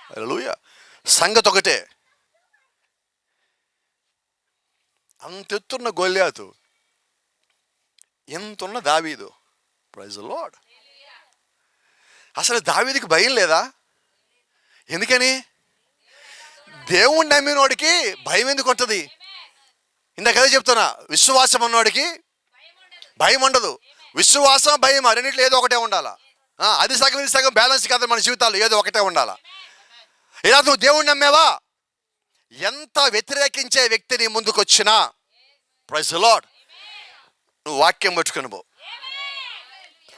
హల్లెలూయా. సంగతి ఒకటే, అంతెత్తున్న గొల్యాతు, ఎంతున్న దావీదు. Praise the lord. అసలు దావీదుకి భయం లేదా? ఎందుకని? దేవుణ్ణి నమ్మినోడికి భయం ఎందుకు ఉంటుంది? ఇందాక అదే చెప్తున్నా, విశ్వాసం ఉన్నవాడికి భయం ఉండదు. విశ్వాసం, భయం రెండింటిలో ఏదో ఒకటే ఉండాలా. అది సగం ఇది సగం బ్యాలెన్స్ కాదు మన జీవితాల్లో, ఏదో ఒకటే ఉండాలా. ఇలా నువ్వు దేవుణ్ణి నమ్మేవా, ఎంత వ్యతిరేకించే వ్యక్తి నీ ముందుకు వచ్చినా, ప్రైజ్ ది లార్డ్, నువ్వు వాక్యం పట్టుకొని పో,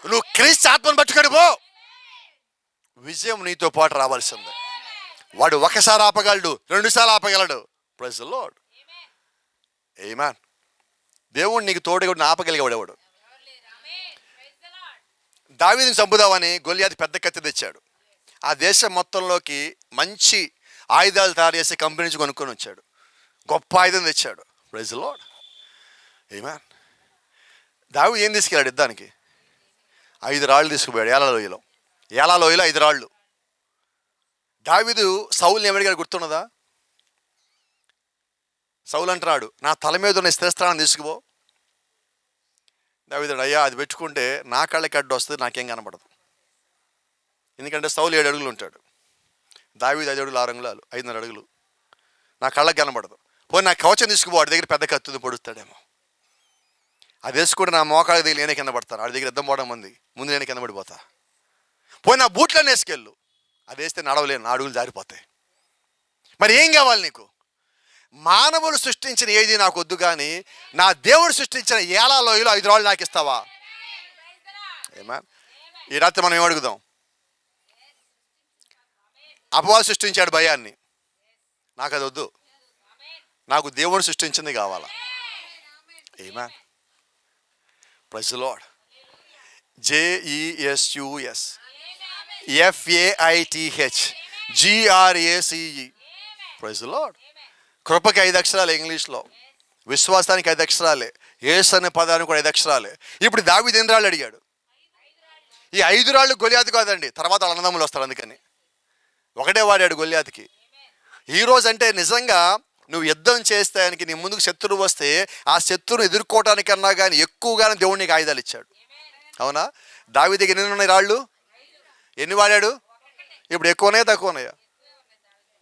నువ్వు క్రీస్తు ఆత్మను పట్టుకొని పో, విజయం నీతో పాటు రావాల్సిందే. వాడు ఒకసారి ఆపగలడు, 2 సార్లు ఆపగలడు. Praise the Lord. ఆమేన్. దేవుడు నీకు తోడుగా ఆపగలిగేవాడు ఎవడు? దావీదుని చంపుదామని గొల్యాతు పెద్ద కత్తి తెచ్చాడు. ఆ దేశం మొత్తంలోకి మంచి ఆయుధాలు తయారు చేసే కంపెనీ నుంచి కొనుక్కొని వచ్చాడు. గొప్ప ఆయుధం తెచ్చాడు. Praise the Lord. ఆమేన్. దావీదు ఏం తీసుకెళ్ళాడు యుద్ధానికి? 5 రాళ్ళు తీసుకుపోయాడు. ఏలాలోయలో 5 రాళ్ళు. దావీదు సౌలుని ఎవరిగా గుర్తున్నదా? సౌలు అంటున్నాడు, నా తల మీద ఉన్న స్థిరస్థానాన్ని తీసుకుపో. దావీదు, అయ్యా అది పెట్టుకుంటే నా కళ్ళకి అడ్డు వస్తుంది, నాకేం కనపడదు. ఎందుకంటే సౌలు 7 అడుగులు ఉంటాడు, దావీదు 5 అడుగులు 6 అంగుళాలు, 5.5 అడుగులు. నా కళ్ళకి కనపడదు. పోయి నా కవచం తీసుకుపో, వాడి దగ్గర పెద్ద కత్తుది పొడుస్తాడేమో. అది వేసుకుంటే నా మోకాళ్ళ దగ్గర నేనే కింద పడతాను, వాడి దగ్గర యుద్ధం పోవడం మంది ముందు నేను కింద పడిపోతా. పోయి నా బూట్లను వేసుకెళ్ళు, అది వేస్తే నడవలేను, నా అడుగులు జారిపోతాయి. మరి ఏం కావాలి నీకు? మానవులు సృష్టించిన ఏది నాకు వద్దు, కానీ నా దేవుడు సృష్టించిన ఏలాలోయలో 5 రాళ్ళు నాకు ఇస్తావా? ఆమేన్. ఈ రాత్రి మనం ఏమడుగుదాం? అపవాది సృష్టించాడు భయాన్ని, నాకు అది వద్దు, నాకు దేవుడు సృష్టించింది కావాలా. Amen. Praise the Lord. JESUS FAITH GRACE. Praise the Lord. కృపకి 5 అక్షరాలే ఇంగ్లీష్లో, విశ్వాసానికి 5 అక్షరాలే, యేసు అనే పదానికి కూడా 5 అక్షరాలే. ఇప్పుడు దావీదు ఎన్ని రాళ్ళు అడిగాడు? ఈ 5 రాళ్ళు గొల్యాతు కాదండి, తర్వాత వాళ్ళ అన్నదమ్ములు వస్తారు. అందుకని ఒకటే వాడాడు గొల్యాతుకి. ఈరోజు అంటే నిజంగా నువ్వు యుద్ధం చేస్తానికి నీ ముందుకు శత్రువు వస్తే ఆ శత్రువును ఎదుర్కోవటానికన్నా కానీ ఎక్కువగానే దేవుడు నీకు ఆయుధాలు ఇచ్చాడు. అవునా? దావీదుకి ఎన్ని ఉన్నాయి రాళ్ళు? ఎన్ని వాడాడు? ఇప్పుడు ఎక్కువనే తక్కువనాయా?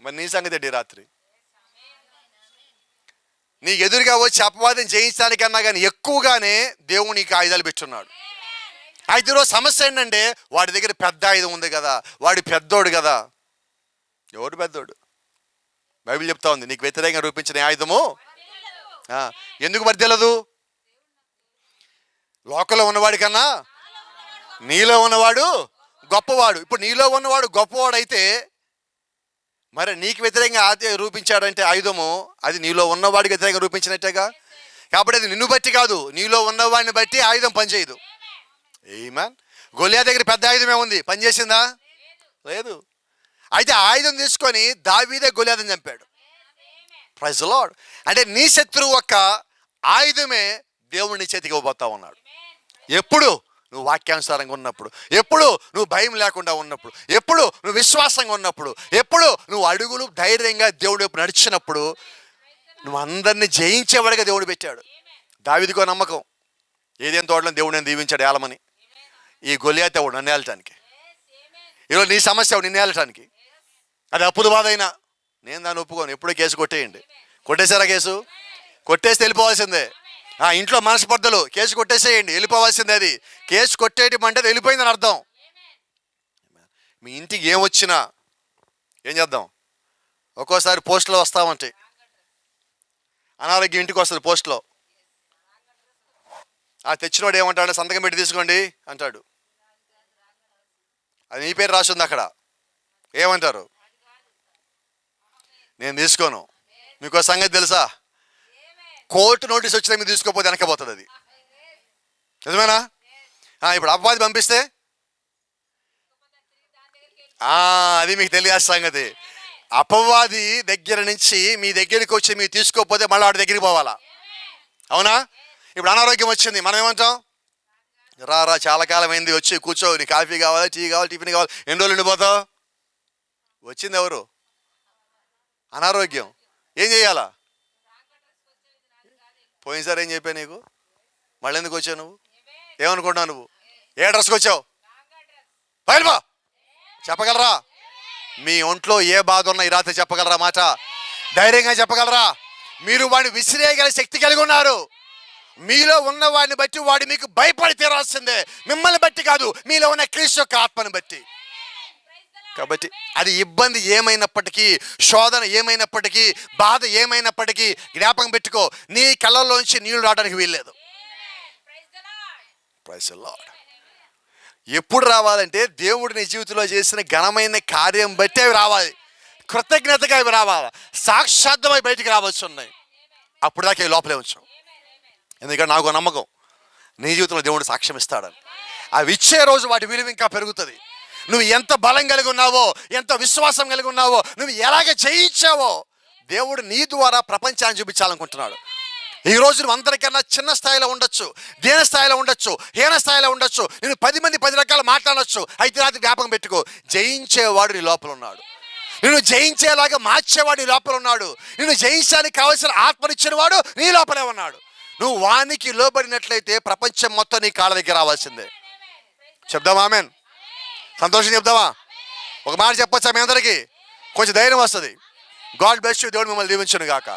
మరి నీ సంగతి ఏంటి? రాత్రి నీకు ఎదురుగా వచ్చి అపవాదం జయించడానికన్నా కానీ ఎక్కువగానే దేవుడు నీకు ఆయుధాలు పెట్టున్నాడు. అయితే ఈరోజు సమస్య ఏంటంటే వాడి దగ్గర పెద్ద ఆయుధం ఉంది కదా, వాడి పెద్దోడు కదా. ఎవడు పెద్దోడు? బైబిల్ చెప్తా ఉంది, నీకు వ్యతిరేకంగా రూపించిన ఆయుధము ఎందుకు వర్ధిల్లదు? లోకంలో ఉన్నవాడి కన్నా నీలో ఉన్నవాడు గొప్పవాడు. ఇప్పుడు నీలో ఉన్నవాడు గొప్పవాడు అయితే మరి నీకు వ్యతిరేకంగా ఆది రూపించాడంటే ఆయుధము అది నీలో ఉన్నవాడికి వ్యతిరేకంగా రూపించినట్టేగా. కాబట్టి అది నిన్ను బట్టి కాదు, నీలో ఉన్నవాడిని బట్టి ఆయుధం పనిచేయదు. ఏమన్ గొలియా దగ్గర పెద్ద ఆయుధం ఏముంది, పనిచేసిందా? లేదు. అయితే ఆయుధం తీసుకొని దావీదే గొలియాదని చంపాడు. Praise the lord. అంటే నీ శత్రువు యొక్క ఆయుధమే దేవుని చేతికి ఇవ్వబోతా ఉన్నాడు. ఎప్పుడు? నువ్వు వాక్యానుసారంగా ఉన్నప్పుడు, ఎప్పుడు నువ్వు భయం లేకుండా ఉన్నప్పుడు, ఎప్పుడు నువ్వు విశ్వాసంగా ఉన్నప్పుడు, ఎప్పుడు నువ్వు అడుగులు ధైర్యంగా దేవుడి వైపు నడిచినప్పుడు నువ్వు అందరినీ జయించేవాడిగా దేవుడు పెట్టాడు. దావీదుకో నమ్మకం, ఏదేం తోటలో దేవుడు నేను దీవించాడు ఏలమని. ఈ గొలియాత్ ఎవడు నన్ను ఏలటానికి? ఈరోజు నీ సమస్య ఎవడు నిన్ను ఏలటానికి? అది అప్పుల బాధ అయినా నేను దాన్ని ఒప్పుకోను. ఎప్పుడో కేసు కొట్టేయండి. కొట్టేశారా కేసు? కొట్టేస్తే వెళ్ళిపోవాల్సిందే. ఇంట్లో మనస్పర్ధలు, కేసు కొట్టేసేయండి, వెళ్ళిపోవాల్సిందే. అది కేసు కొట్టేయటం అంటే వెళ్ళిపోయిందని అర్థం. మీ ఇంటికి ఏం వచ్చినా ఏం చేద్దాం? ఒక్కోసారి పోస్టులో వస్తామంటే అనారోగ్యం ఇంటికి వస్తుంది పోస్టులో. తెచ్చినోడు ఏమంటాడు? సంతకం పెట్టి తీసుకోండి అంటాడు. అది నీ పేరు రాసింది అక్కడ. ఏమంటారు? నేను తీసుకోను. మీకు సంగతి తెలుసా? కోర్టు నోటీస్ వచ్చినా మీరు తీసుకోకపోతే వెనకపోతుంది అది. నిజమేనా? ఇప్పుడు అపవాది పంపిస్తే అది మీకు తెలియాల్సిన సంగతి. అపవాది దగ్గర నుంచి మీ దగ్గరికి వచ్చి మీరు తీసుకోకపోతే మళ్ళీ వాడి దగ్గరికి పోవాలా? అవునా? ఇప్పుడు అనారోగ్యం వచ్చింది, మనం ఏమంటాం? రా చాలా కాలం అయింది, వచ్చి కూర్చో, నీ కాఫీ కావాలి, టీ కావాలి, టిఫిన్ కావాలి. ఎన్ని రోజులు ఉండిపోతావు? వచ్చింది ఎవరు? అనారోగ్యం. ఏం చేయాలా? పోయినసారి ఏం చెప్పా నీకు? మళ్ళీ ఎందుకు వచ్చావు నువ్వు? ఏమనుకుంటున్నావు నువ్వు? ఏ డ్రెస్కి వచ్చావు? బయలుపో. చెప్పగలరా? మీ ఒంట్లో ఏ బాధ ఉన్నా ఈ రాత్రి చెప్పగలరా? మాట ధైర్యంగా చెప్పగలరా? మీరు వాడిని విసిరేయగల శక్తి కలిగి ఉన్నారు. మీలో ఉన్న వాడిని బట్టి వాడు మీకు భయపడి తీరాల్సిందే, మిమ్మల్ని బట్టి కాదు, మీలో ఉన్న క్రీస్తు యొక్క ఆత్మని బట్టి. కాబట్టి అది ఇబ్బంది ఏమైనప్పటికీ, శోధన ఏమైనప్పటికీ, బాధ ఏమైనప్పటికీ జ్ఞాపకం పెట్టుకో, నీ కళ్ళల్లోంచి నీళ్లు రావడానికి వీల్లేదు. Praise the lord. ఎప్పుడు రావాలంటే దేవుడు నీ జీవితంలో చేసిన ఘనమైన కార్యం బట్టి అవి రావాలి, కృతజ్ఞతగా అవి రావాలి, సాక్షాత్మై బయటికి రావాల్సి ఉన్నాయి. అప్పుడు దాకా లోపలే ఉంచాం. ఎందుకంటే నాకు నమ్మకం నీ జీవితంలో దేవుడు సాక్ష్యం ఇస్తాడని. అవి ఇచ్చే రోజు వాటి విలువ ఇంకా పెరుగుతుంది. నువ్వు ఎంత బలం కలిగి ఉన్నావో, ఎంత విశ్వాసం కలిగి ఉన్నావో, నువ్వు ఎలాగ జయించావో దేవుడు నీ ద్వారా ప్రపంచాన్ని చూపించాలనుకుంటున్నాడు. ఈరోజు నువ్వు అందరికన్నా చిన్న స్థాయిలో ఉండొచ్చు, దీన స్థాయిలో ఉండొచ్చు, హీన స్థాయిలో ఉండొచ్చు, నేను 10 మంది 10 రకాలు మాట్లాడచ్చు. అయితే రాత్రి జ్ఞాపకం పెట్టుకో, జయించేవాడు నీ లోపల ఉన్నాడు. నిన్ను జయించేలాగా మార్చేవాడు నీ లోపల ఉన్నాడు. నిన్ను జయించడానికి కావలసిన ఆత్మనిచ్చిన వాడు నీ లోపలే ఉన్నాడు. నువ్వు వానికి లోబడినట్లయితే ప్రపంచం మొత్తం నీ కాళ్ళ దగ్గర రావాల్సిందే. చెప్దామా? ఆమేన్. సంతోషం చెప్దామా? ఒక మాట చెప్పొచ్చా మీ అందరికీ? కొంచెం ధైర్యం వస్తుంది. God bless you. దేవుడు మిమ్మల్ని దీవించును గాక.